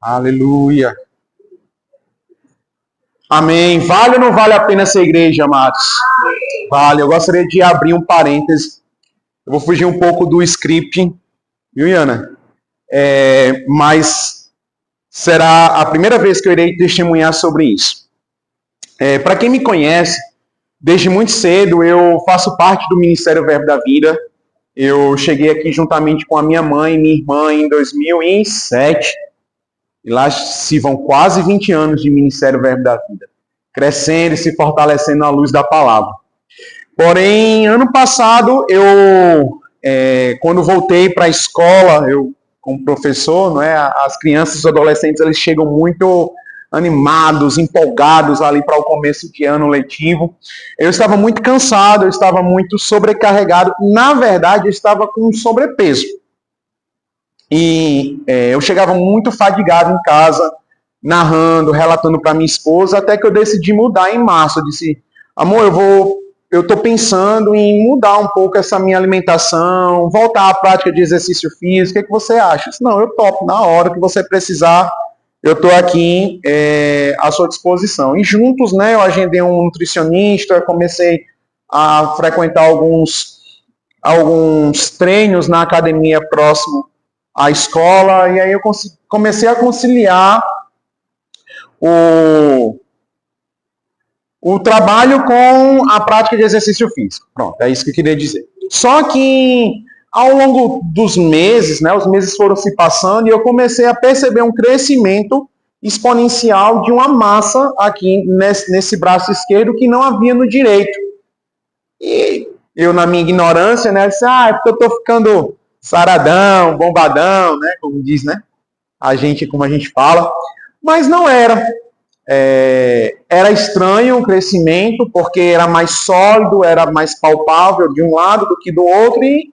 Aleluia. Amém. Vale ou não vale a pena essa igreja, amados? Vale. Eu gostaria de abrir um parêntese. Eu vou fugir um pouco do script, viu, Iana? Mas será a primeira vez que eu irei testemunhar sobre isso. Para quem me conhece, desde muito cedo eu faço parte do Ministério Verbo da Vida. Eu cheguei aqui juntamente com a minha mãe e minha irmã em 2007. E lá se vão quase 20 anos de Ministério Verbo da Vida, crescendo e se fortalecendo à luz da palavra. Porém, ano passado, quando voltei para a escola, eu, como professor, não é, as crianças e os adolescentes eles chegam muito animados, empolgados ali para o começo de ano letivo. Eu estava muito cansado, eu estava muito sobrecarregado. Na verdade, eu estava com sobrepeso. E eu chegava muito fadigado em casa, narrando, relatando para minha esposa, até que eu decidi mudar em março. Eu disse, amor, eu estou pensando em mudar um pouco essa minha alimentação, voltar à prática de exercício físico, o que você acha? Eu disse, não, eu topo, na hora que você precisar, eu estou aqui à sua disposição. E juntos, né, eu agendei um nutricionista, comecei a frequentar alguns treinos na academia próximo à escola, e aí eu comecei a conciliar o trabalho com a prática de exercício físico. Pronto, é isso que eu queria dizer. Só que ao longo dos meses, né, os meses foram se passando e eu comecei a perceber um crescimento exponencial de uma massa aqui nesse braço esquerdo que não havia no direito. E eu, na minha ignorância, né, disse, é porque eu estou ficando saradão, bombadão, né, como diz, né, como a gente fala, mas não era. Era estranho o crescimento, porque era mais sólido, era mais palpável de um lado do que do outro, e,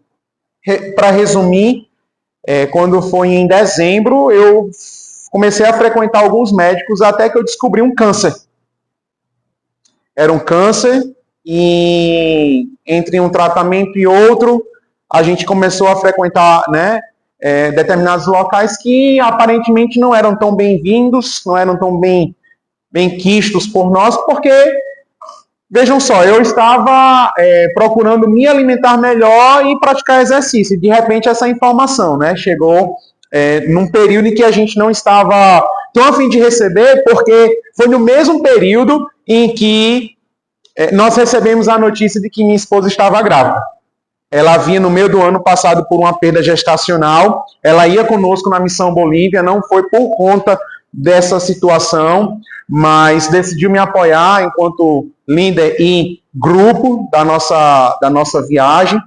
para resumir, quando foi em dezembro, eu comecei a frequentar alguns médicos até que eu descobri um câncer. Era um câncer, e entre um tratamento e outro, a gente começou a frequentar, né, determinados locais que aparentemente não eram tão bem-vindos, não eram tão bem quistos por nós, porque, vejam só, eu estava procurando me alimentar melhor e praticar exercício, e de repente essa informação, né, chegou num período em que a gente não estava tão a fim de receber, porque foi no mesmo período em que nós recebemos a notícia de que minha esposa estava grávida. Ela havia, no meio do ano, passado por uma perda gestacional, ela ia conosco na Missão Bolívia, não foi por conta dessa situação, mas decidiu me apoiar enquanto líder e grupo da nossa viagem.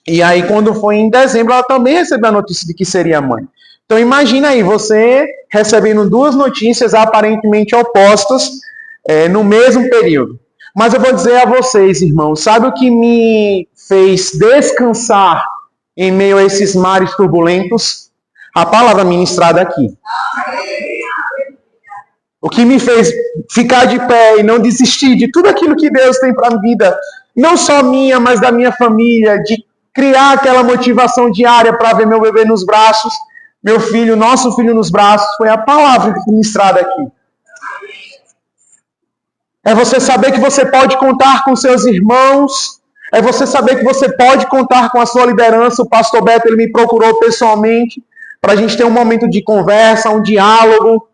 E aí, quando foi em dezembro, ela também recebeu a notícia de que seria mãe. Então, imagina aí, você recebendo duas notícias aparentemente opostas no mesmo período. Mas eu vou dizer a vocês, irmãos, sabe o que me fez descansar em meio a esses mares turbulentos? A palavra ministrada aqui. O que me fez ficar de pé e não desistir de tudo aquilo que Deus tem para a vida, não só minha, mas da minha família, de criar aquela motivação diária para ver meu bebê nos braços, meu filho, nosso filho nos braços, foi a palavra ministrada aqui. É você saber que você pode contar com seus irmãos, é você saber que você pode contar com a sua liderança. O pastor Beto, ele me procurou pessoalmente para a gente ter um momento de conversa, um diálogo,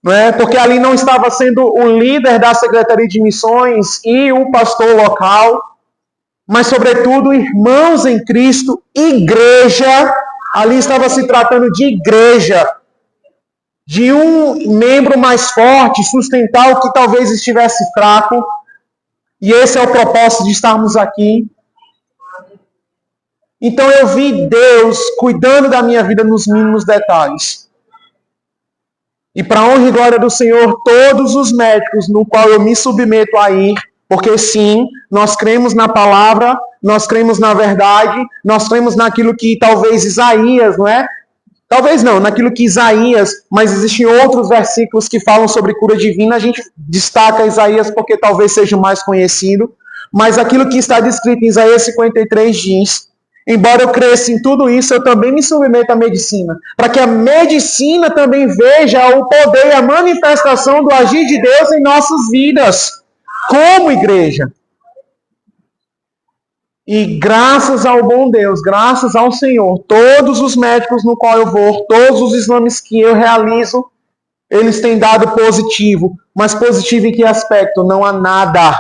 não é? Porque ali não estava sendo o líder da Secretaria de Missões e o pastor local, mas, sobretudo, irmãos em Cristo, igreja. Ali estava se tratando de igreja, de um membro mais forte, sustentar o que talvez estivesse fraco. E esse é o propósito de estarmos aqui. Então eu vi Deus cuidando da minha vida nos mínimos detalhes. E para a honra e glória do Senhor, todos os médicos no qual eu me submeto a ir, Porque sim, nós cremos na palavra, nós cremos na verdade, nós cremos naquilo que talvez Isaías, não é? Talvez não, naquilo que Isaías, mas existem outros versículos que falam sobre cura divina, a gente destaca Isaías porque talvez seja o mais conhecido, mas aquilo que está descrito em Isaías 53 diz: embora eu cresça em tudo isso, eu também me submeto à medicina, para que a medicina também veja o poder e a manifestação do agir de Deus em nossas vidas, como igreja. E graças ao bom Deus, graças ao Senhor, todos os médicos no qual eu vou, todos os exames que eu realizo, eles têm dado positivo. Mas positivo em que aspecto? Não há nada.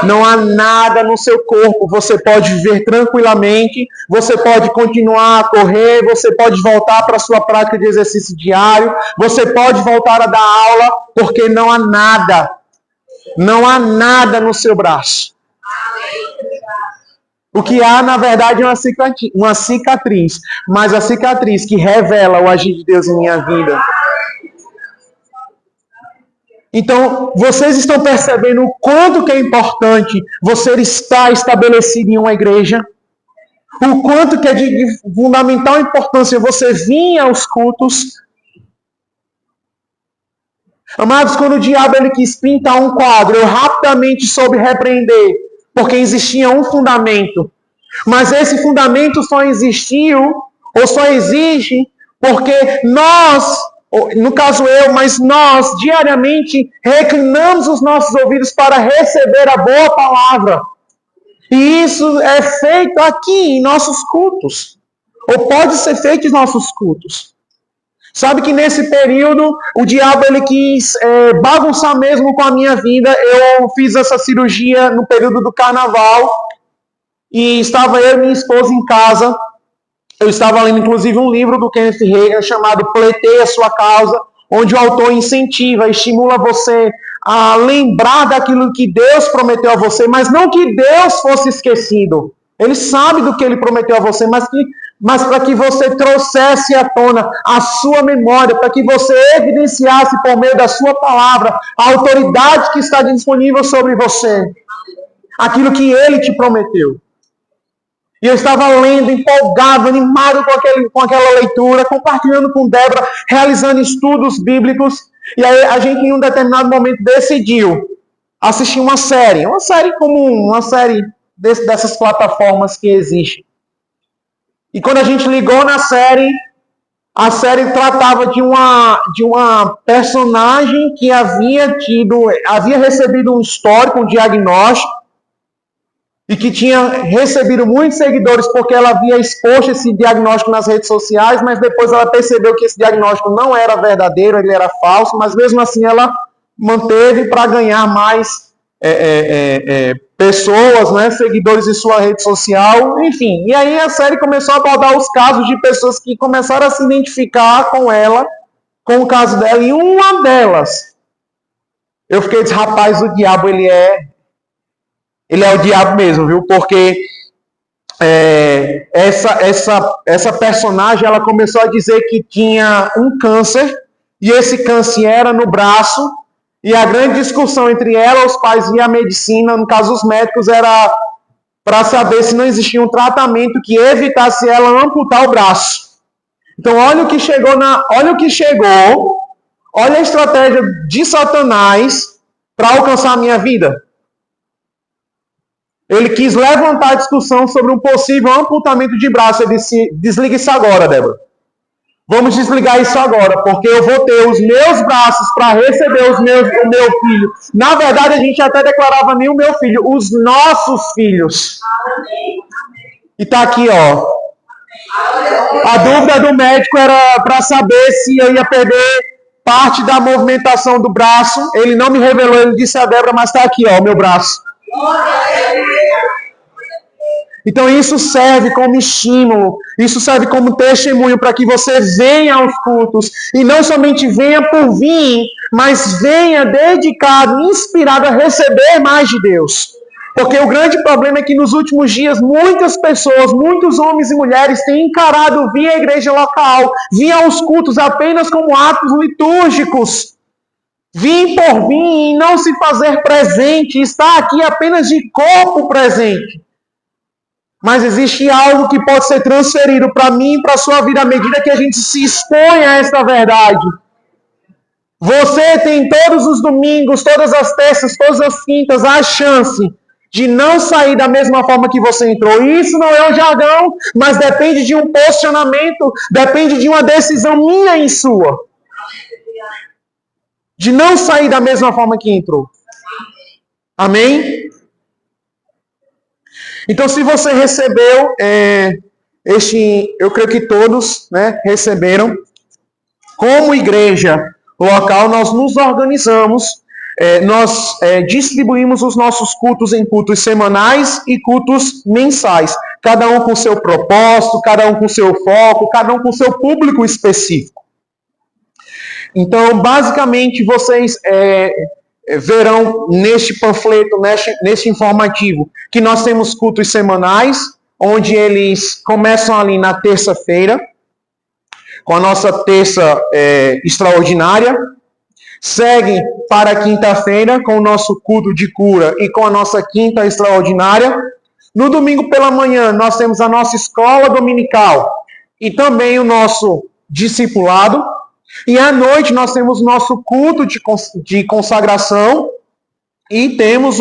Não há nada no seu corpo. Você pode viver tranquilamente, você pode continuar a correr, você pode voltar para a sua prática de exercício diário, você pode voltar a dar aula, porque não há nada. Não há nada no seu braço. O que há, na verdade, é uma cicatriz. Mas a cicatriz que revela o agir de Deus em minha vida. Então, vocês estão percebendo o quanto que é importante você estar estabelecido em uma igreja? O quanto que é de fundamental importância você vir aos cultos? Amados, quando o diabo ele quis pintar um quadro, eu rapidamente soube repreender, porque existia um fundamento. Mas esse fundamento só existiu, ou só existe, porque nós, no caso eu, mas nós, diariamente, reclinamos os nossos ouvidos para receber a boa palavra. E isso é feito aqui, em nossos cultos. Ou pode ser feito em nossos cultos. Sabe que nesse período, o diabo ele quis bagunçar mesmo com a minha vida. Eu fiz essa cirurgia no período do carnaval. E estava eu e minha esposa em casa. Eu estava lendo, inclusive, um livro do Kenneth Hagin chamado Pleiteie a Sua Causa, onde o autor incentiva, estimula você a lembrar daquilo que Deus prometeu a você, mas não que Deus fosse esquecido. Ele sabe do que ele prometeu a você, mas para que você trouxesse à tona a sua memória, para que você evidenciasse por meio da sua palavra a autoridade que está disponível sobre você, aquilo que ele te prometeu. E eu estava lendo, empolgado, animado com aquela leitura, compartilhando com Débora, realizando estudos bíblicos. E aí a gente, em um determinado momento, decidiu assistir uma série comum, uma série dessas plataformas que existem. E quando a gente ligou na série, a série tratava de uma personagem que havia recebido um histórico, um diagnóstico, e que tinha recebido muitos seguidores porque ela havia exposto esse diagnóstico nas redes sociais, mas depois ela percebeu que esse diagnóstico não era verdadeiro, ele era falso, mas mesmo assim ela manteve para ganhar mais pessoas, né, seguidores em sua rede social, enfim. E aí a série começou a abordar os casos de pessoas que começaram a se identificar com ela, com o caso dela, e uma delas, eu fiquei dizendo, rapaz, o diabo, ele é o diabo mesmo, viu? Porque essa personagem, ela começou a dizer que tinha um câncer, e esse câncer era no braço, e a grande discussão entre ela, os pais e a medicina, no caso os médicos, era para saber se não existia um tratamento que evitasse ela amputar o braço. Então olha a estratégia de Satanás para alcançar a minha vida. Ele quis levantar a discussão sobre um possível amputamento de braço. Ele disse, desliga isso agora, Débora. Vamos desligar isso agora, porque eu vou ter os meus braços para receber o meu filho. Na verdade, a gente até declarava nem o meu filho, os nossos filhos. E tá aqui, ó. A dúvida do médico era para saber se eu ia perder parte da movimentação do braço. Ele não me revelou, ele disse a Débora, mas tá aqui, ó, o meu braço. Então isso serve como estímulo, isso serve como testemunho para que você venha aos cultos e não somente venha por vir, mas venha dedicado, inspirado a receber mais de Deus. Porque o grande problema é que nos últimos dias muitas pessoas, muitos homens e mulheres têm encarado vir à igreja local, vir aos cultos apenas como atos litúrgicos. vir por vir e não se fazer presente, estar aqui apenas de corpo presente. Mas existe algo que pode ser transferido para mim e para a sua vida à medida que a gente se expõe a essa verdade. Você tem todos os domingos, todas as terças, todas as quintas, a chance de não sair da mesma forma que você entrou. E isso não é um jargão, mas depende de um posicionamento, depende de uma decisão minha e sua. De não sair da mesma forma que entrou. Amém? Então, se você recebeu eu creio que todos, né, receberam. Como igreja local, nós nos organizamos, nós distribuímos os nossos cultos em cultos semanais e cultos mensais. Cada um com seu propósito, cada um com seu foco, cada um com seu público específico. Então, basicamente, vocês verão neste panfleto, neste informativo, que nós temos cultos semanais, onde eles começam ali na terça-feira, com a nossa terça extraordinária, seguem para a quinta-feira com o nosso culto de cura e com a nossa quinta extraordinária. No domingo pela manhã, nós temos a nossa escola dominical e também o nosso discipulado. E à noite nós temos nosso culto de consagração e temos,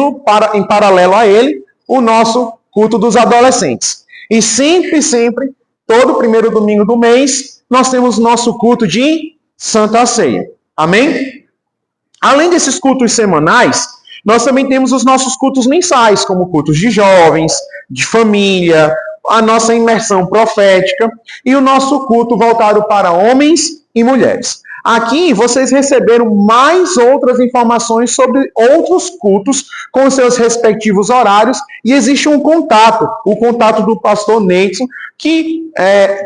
em paralelo a ele, o nosso culto dos adolescentes. E sempre, todo primeiro domingo do mês, nós temos nosso culto de Santa Ceia. Amém? Além desses cultos semanais, nós também temos os nossos cultos mensais, como cultos de jovens, de família, a nossa imersão profética e o nosso culto voltado para homens e mulheres. Aqui vocês receberam mais outras informações sobre outros cultos com seus respectivos horários e existe um contato, o contato do pastor Neidson, que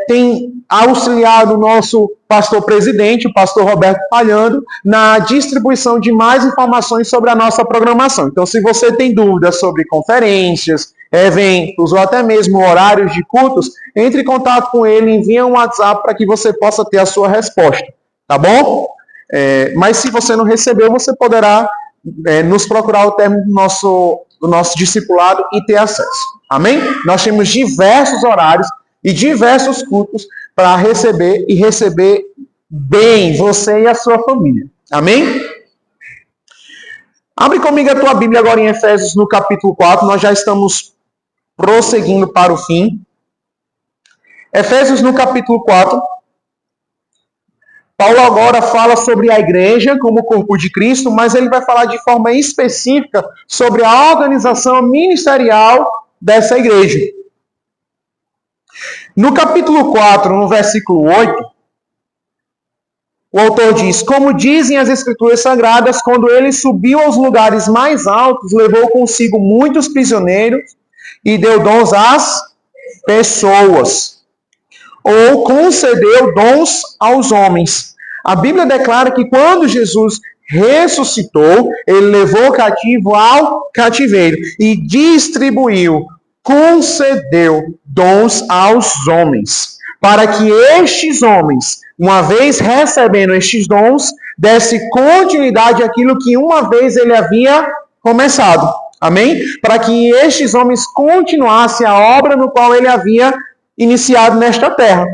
tem auxiliado o nosso pastor presidente, o pastor Roberto Palhando, na distribuição de mais informações sobre a nossa programação. Então, se você tem dúvidas sobre conferências, eventos ou até mesmo horários de cultos, entre em contato com ele, envie um WhatsApp para que você possa ter a sua resposta. Tá bom? Mas se você não recebeu, você poderá nos procurar ao término do nosso discipulado e ter acesso. Amém? Nós temos diversos horários e diversos cultos para receber e receber bem você e a sua família. Amém? Abre comigo a tua Bíblia agora em Efésios no capítulo 4. Nós já estamos prosseguindo para o fim. Efésios no capítulo 4. Paulo agora fala sobre a igreja como corpo de Cristo, mas ele vai falar de forma específica sobre a organização ministerial dessa igreja. No capítulo 4, no versículo 8, o autor diz: como dizem as Escrituras Sagradas, quando ele subiu aos lugares mais altos, levou consigo muitos prisioneiros e deu dons às pessoas. Ou concedeu dons aos homens. A Bíblia declara que quando Jesus ressuscitou, ele levou o cativo ao cativeiro e distribuiu, concedeu dons aos homens, para que estes homens, uma vez recebendo estes dons, desse continuidade àquilo que uma vez ele havia começado. Amém? Para que estes homens continuassem a obra no qual ele havia iniciado nesta terra.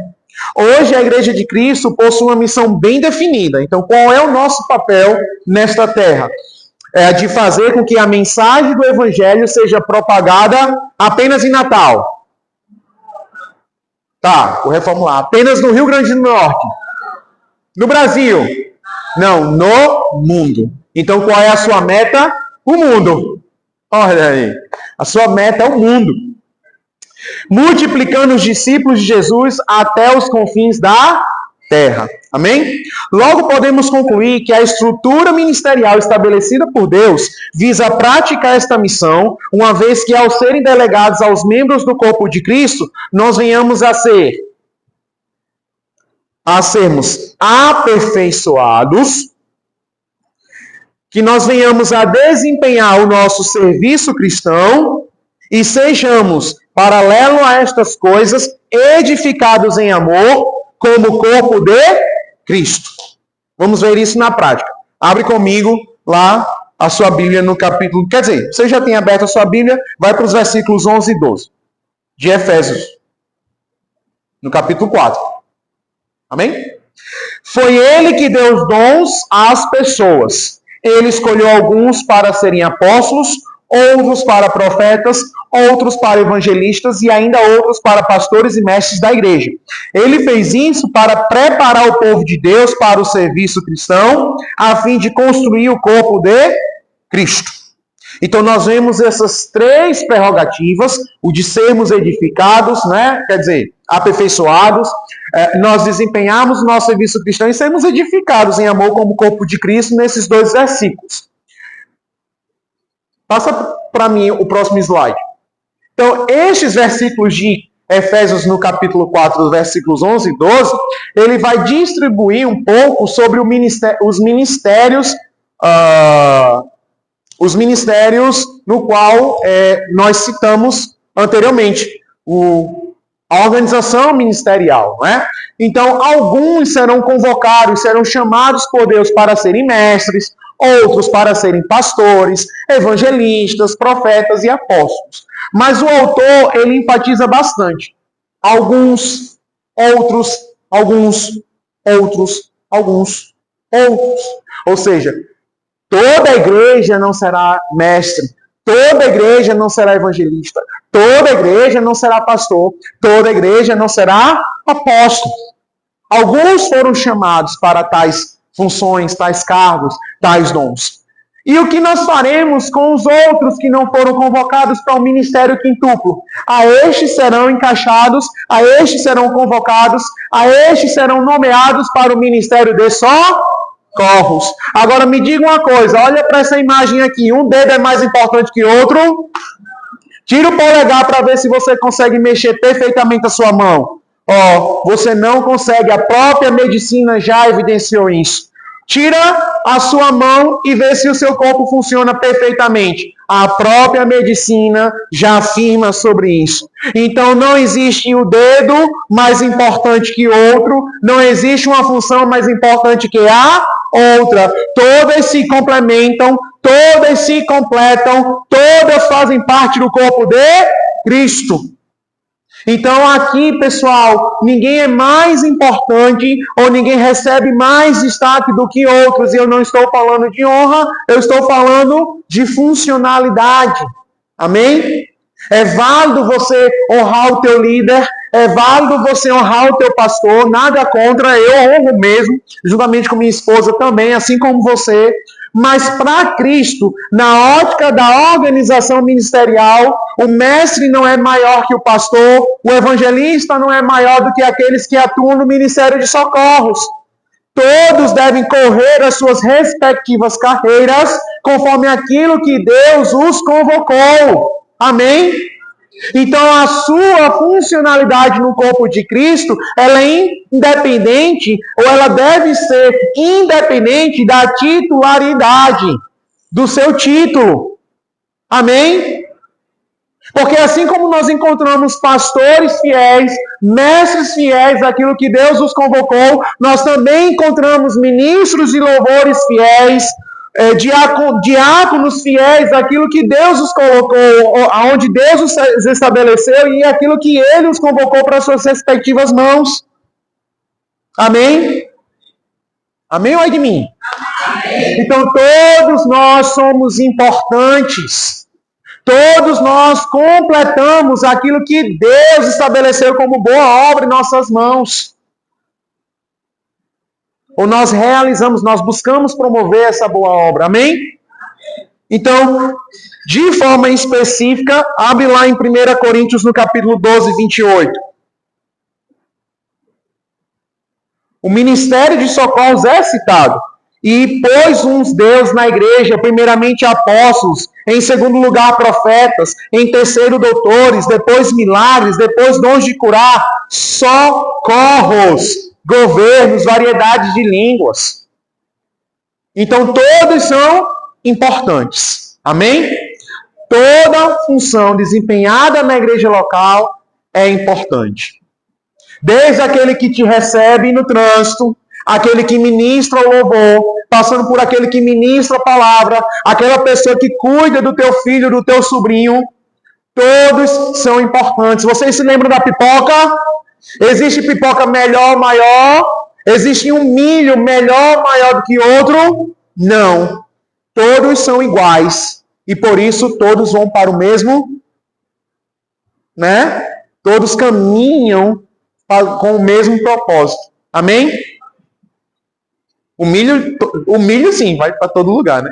Hoje a Igreja de Cristo possui uma missão bem definida. Então, qual é o nosso papel nesta terra? É de fazer com que a mensagem do Evangelho seja propagada apenas em Natal. Tá, vou reformular. Apenas no Rio Grande do Norte. No Brasil. Não, no mundo. Então, qual é a sua meta? O mundo. Olha aí. A sua meta é o mundo. Multiplicando os discípulos de Jesus até os confins da terra. Amém? Logo podemos concluir que a estrutura ministerial estabelecida por Deus visa praticar esta missão, uma vez que ao serem delegados aos membros do corpo de Cristo, nós venhamos a sermos aperfeiçoados, que nós venhamos a desempenhar o nosso serviço cristão e sejamos, paralelo a estas coisas, edificados em amor como corpo de Cristo. Vamos ver isso na prática. Abre comigo lá a sua Bíblia no capítulo... Quer dizer, você já tem aberto a sua Bíblia, vai para os versículos 11 e 12 de Efésios, no capítulo 4. Amém? Foi ele que deu os dons às pessoas. Ele escolheu alguns para serem apóstolos, outros para profetas, outros para evangelistas e ainda outros para pastores e mestres da igreja. Ele fez isso para preparar o povo de Deus para o serviço cristão, a fim de construir o corpo de Cristo. Então nós vemos essas três prerrogativas, o de sermos edificados, né? Quer dizer, aperfeiçoados, nós desempenhamos o nosso serviço cristão e sermos edificados em amor como corpo de Cristo nesses dois versículos. Passa para mim o próximo slide. Então, estes versículos de Efésios no capítulo 4, versículos 11 e 12, ele vai distribuir um pouco sobre os ministérios no qual nós citamos anteriormente, a organização ministerial, né? Então, alguns serão convocados, serão chamados por Deus para serem mestres, outros para serem pastores, evangelistas, profetas e apóstolos. Mas o autor, ele enfatiza bastante. Alguns, outros, alguns, outros, alguns, outros. Ou seja, toda a igreja não será mestre, toda a igreja não será evangelista, toda a igreja não será pastor, toda a igreja não será apóstolo. Alguns foram chamados para tais funções, tais cargos, tais dons. E o que nós faremos com os outros que não foram convocados para o ministério quintuplo? A estes serão encaixados, a estes serão convocados, a estes serão nomeados para o ministério de socorros. Agora me diga uma coisa, olha para essa imagem aqui, um dedo é mais importante que outro? Tira o polegar para ver se você consegue mexer perfeitamente a sua mão. Você não consegue, a própria medicina já evidenciou isso. Tira a sua mão e vê se o seu corpo funciona perfeitamente. A própria medicina já afirma sobre isso. Então não existe o dedo mais importante que outro, não existe uma função mais importante que a outra. Todas se complementam, todas se completam, todas fazem parte do corpo de Cristo. Então aqui, pessoal, ninguém é mais importante ou ninguém recebe mais destaque do que outros. E eu não estou falando de honra, eu estou falando de funcionalidade. Amém? É válido você honrar o teu líder, é válido você honrar o teu pastor, nada contra, eu honro mesmo, juntamente com minha esposa também, assim como você. Mas para Cristo, na ótica da organização ministerial, o mestre não é maior que o pastor, o evangelista não é maior do que aqueles que atuam no ministério de socorros. Todos devem correr as suas respectivas carreiras conforme aquilo que Deus os convocou. Amém? Então a sua funcionalidade no corpo de Cristo, ela é independente, ou ela deve ser independente da titularidade, do seu título. Amém? Porque assim como nós encontramos pastores fiéis, mestres fiéis, aquilo que Deus os convocou, nós também encontramos ministros de louvores fiéis, diáconos fiéis, aquilo que Deus os colocou, aonde Deus os estabeleceu e aquilo que Ele os convocou para suas respectivas mãos. Amém? Amém ou é de mim? Amém. Então todos nós somos importantes. Todos nós completamos aquilo que Deus estabeleceu como boa obra em nossas mãos. Ou nós realizamos, nós buscamos promover essa boa obra. Amém? Então, de forma específica, abre lá em 1 Coríntios, no capítulo 12, 28. O ministério de socorros é citado. E pôs uns Deus na igreja, primeiramente apóstolos, em segundo lugar profetas, em terceiro doutores, depois milagres, depois dons de curar, socorros, governos, variedades de línguas. Então todos são importantes. Amém? Toda função desempenhada na igreja local é importante. Desde aquele que te recebe no trânsito, aquele que ministra o louvor, passando por aquele que ministra a palavra, aquela pessoa que cuida do teu filho, do teu sobrinho. Todos são importantes. Vocês se lembram da pipoca? Existe pipoca melhor, maior? Existe um milho melhor, maior do que outro? Não. Todos são iguais. E por isso todos vão para o mesmo, né? Todos caminham com o mesmo propósito. Amém? O milho sim, vai para todo lugar, né?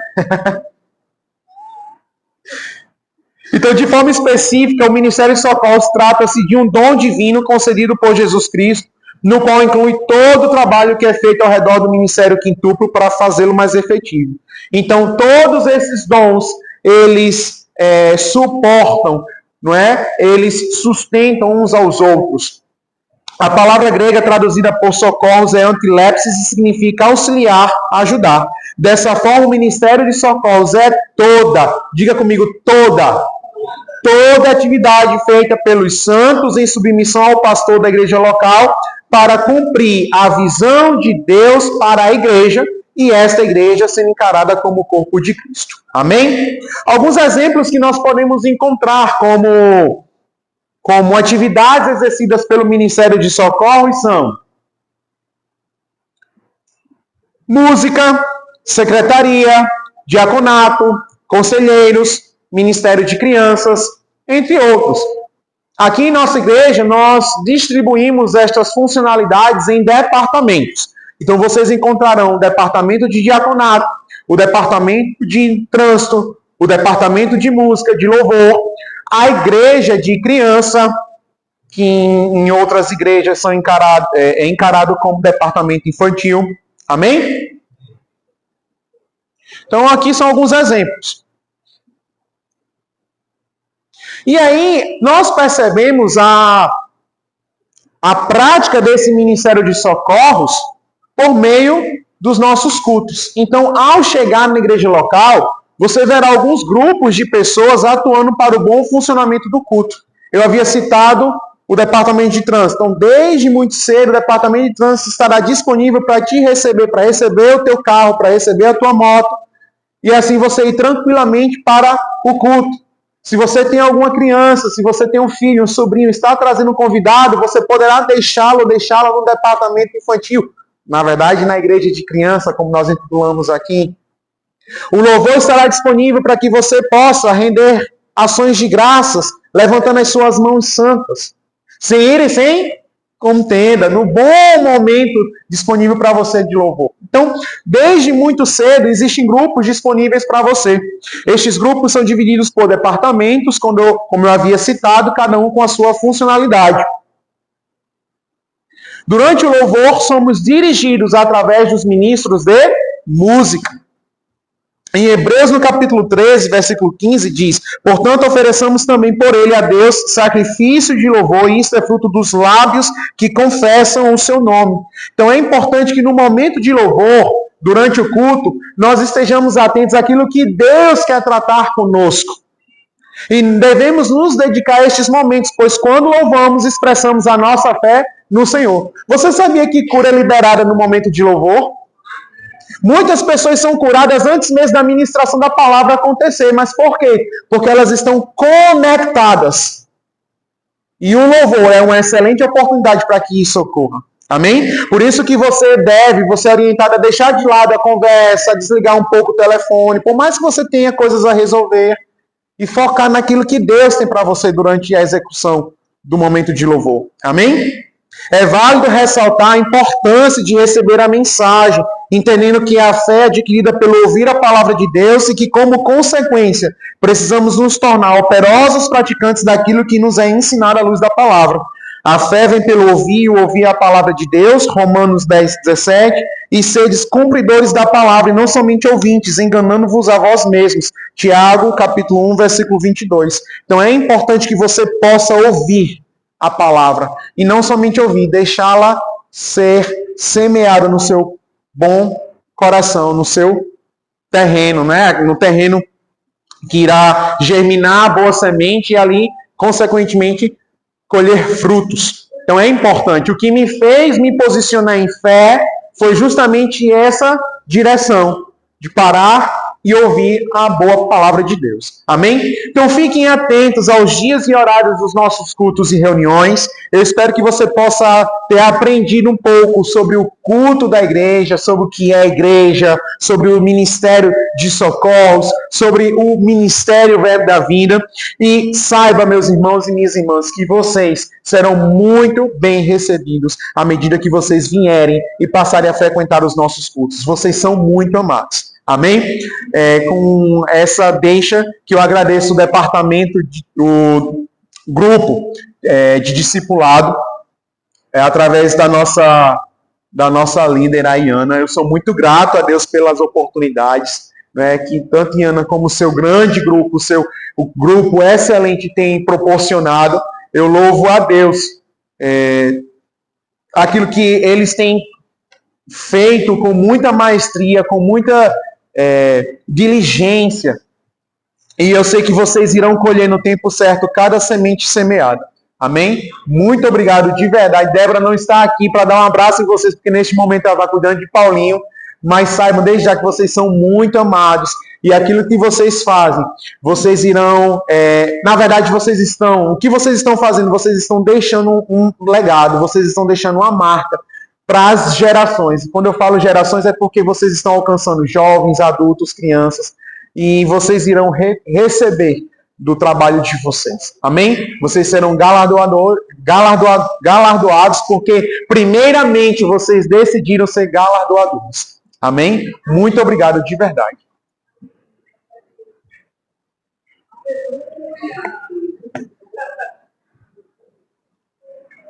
Então, de forma específica, o Ministério de Socorros trata-se de um dom divino concedido por Jesus Cristo, no qual inclui todo o trabalho que é feito ao redor do Ministério Quintuplo para fazê-lo mais efetivo. Então, todos esses dons, eles suportam, não é? Eles sustentam uns aos outros. A palavra grega traduzida por socorros é antilepsis e significa auxiliar, ajudar. Dessa forma, o Ministério de Socorros é diga comigo, toda atividade feita pelos santos em submissão ao pastor da igreja local para cumprir a visão de Deus para a igreja e esta igreja sendo encarada como o corpo de Cristo. Amém? Alguns exemplos que nós podemos encontrar como atividades exercidas pelo Ministério de Socorro são música, secretaria, diaconato, conselheiros, Ministério de Crianças, entre outros. Aqui em nossa igreja, nós distribuímos estas funcionalidades em departamentos. Então, vocês encontrarão o departamento de diaconato, o departamento de trânsito, o departamento de música, de louvor, a igreja de criança, que em outras igrejas são encarado como departamento infantil. Amém? Então, aqui são alguns exemplos. E aí, nós percebemos a prática desse Ministério de Socorros por meio dos nossos cultos. Então, ao chegar na igreja local, você verá alguns grupos de pessoas atuando para o bom funcionamento do culto. Eu havia citado o departamento de trânsito. Então, desde muito cedo, o departamento de trânsito estará disponível para te receber, para receber o teu carro, para receber a tua moto, e assim você ir tranquilamente para o culto. Se você tem alguma criança, se você tem um filho, um sobrinho, está trazendo um convidado, você poderá deixá-lo ou deixá-la no departamento infantil. Na verdade, na igreja de criança, como nós intitulamos aqui. O louvor estará disponível para que você possa render ações de graças, levantando as suas mãos santas. Sem ir e sem contenda, no bom momento disponível para você de louvor. Então, desde muito cedo, existem grupos disponíveis para você. Estes grupos são divididos por departamentos, como eu havia citado, cada um com a sua funcionalidade. Durante o louvor, somos dirigidos através dos ministros de música. Em Hebreus, no capítulo 13, versículo 15, diz: portanto, ofereçamos também por ele a Deus sacrifício de louvor, e isso é fruto dos lábios que confessam o seu nome. Então, é importante que no momento de louvor, durante o culto, nós estejamos atentos àquilo que Deus quer tratar conosco. E devemos nos dedicar a estes momentos, pois quando louvamos, expressamos a nossa fé no Senhor. Você sabia que cura é liberada no momento de louvor? Muitas pessoas são curadas antes mesmo da ministração da palavra acontecer. Mas por quê? Porque elas estão conectadas. E o louvor é uma excelente oportunidade para que isso ocorra. Amém? Por isso que você é orientado a deixar de lado a conversa, a desligar um pouco o telefone, por mais que você tenha coisas a resolver, e focar naquilo que Deus tem para você durante a execução do momento de louvor. Amém? É válido ressaltar a importância de receber a mensagem, entendendo que a fé é adquirida pelo ouvir a palavra de Deus e que, como consequência, precisamos nos tornar operosos praticantes daquilo que nos é ensinado à luz da palavra. A fé vem pelo ouvir a palavra de Deus, Romanos 10, 17, e sedes cumpridores da palavra e não somente ouvintes, enganando-vos a vós mesmos. Tiago, capítulo 1, versículo 22. Então é importante que você possa ouvir a palavra, e não somente ouvir, deixá-la ser semeada no seu bom coração, no seu terreno, né? No terreno que irá germinar a boa semente e ali, consequentemente, colher frutos. Então é importante. O que me fez me posicionar em fé foi justamente essa direção de parar e ouvir a boa palavra de Deus. Amém? Então fiquem atentos aos dias e horários dos nossos cultos e reuniões. Eu espero que você possa ter aprendido um pouco sobre o culto da igreja, sobre o que é a igreja, sobre o ministério de socorros, sobre o ministério Verbo da Vida. E saiba, meus irmãos e minhas irmãs, que vocês serão muito bem recebidos à medida que vocês vierem e passarem a frequentar os nossos cultos. Vocês são muito amados. Amém? Com essa deixa que eu agradeço o departamento, o grupo de discipulado, através da nossa líder, a Iana. Eu sou muito grato a Deus pelas oportunidades, né, que tanto Iana como o seu grande grupo, o grupo excelente tem proporcionado. Eu louvo a Deus aquilo que eles têm feito com muita maestria, com muita diligência, e eu sei que vocês irão colher no tempo certo cada semente semeada. Amém? Muito obrigado de verdade. Débora não está aqui para dar um abraço em vocês, porque neste momento ela está cuidando de Paulinho, mas saibam desde já que vocês são muito amados, e aquilo que vocês fazem, vocês irão, na verdade o que vocês estão fazendo? Vocês estão deixando um legado, vocês estão deixando uma marca para as gerações. E quando eu falo gerações é porque vocês estão alcançando jovens, adultos, crianças, e vocês irão receber do trabalho de vocês. Amém? Vocês serão galardoados porque primeiramente vocês decidiram ser galardoadores. Amém? Muito obrigado de verdade.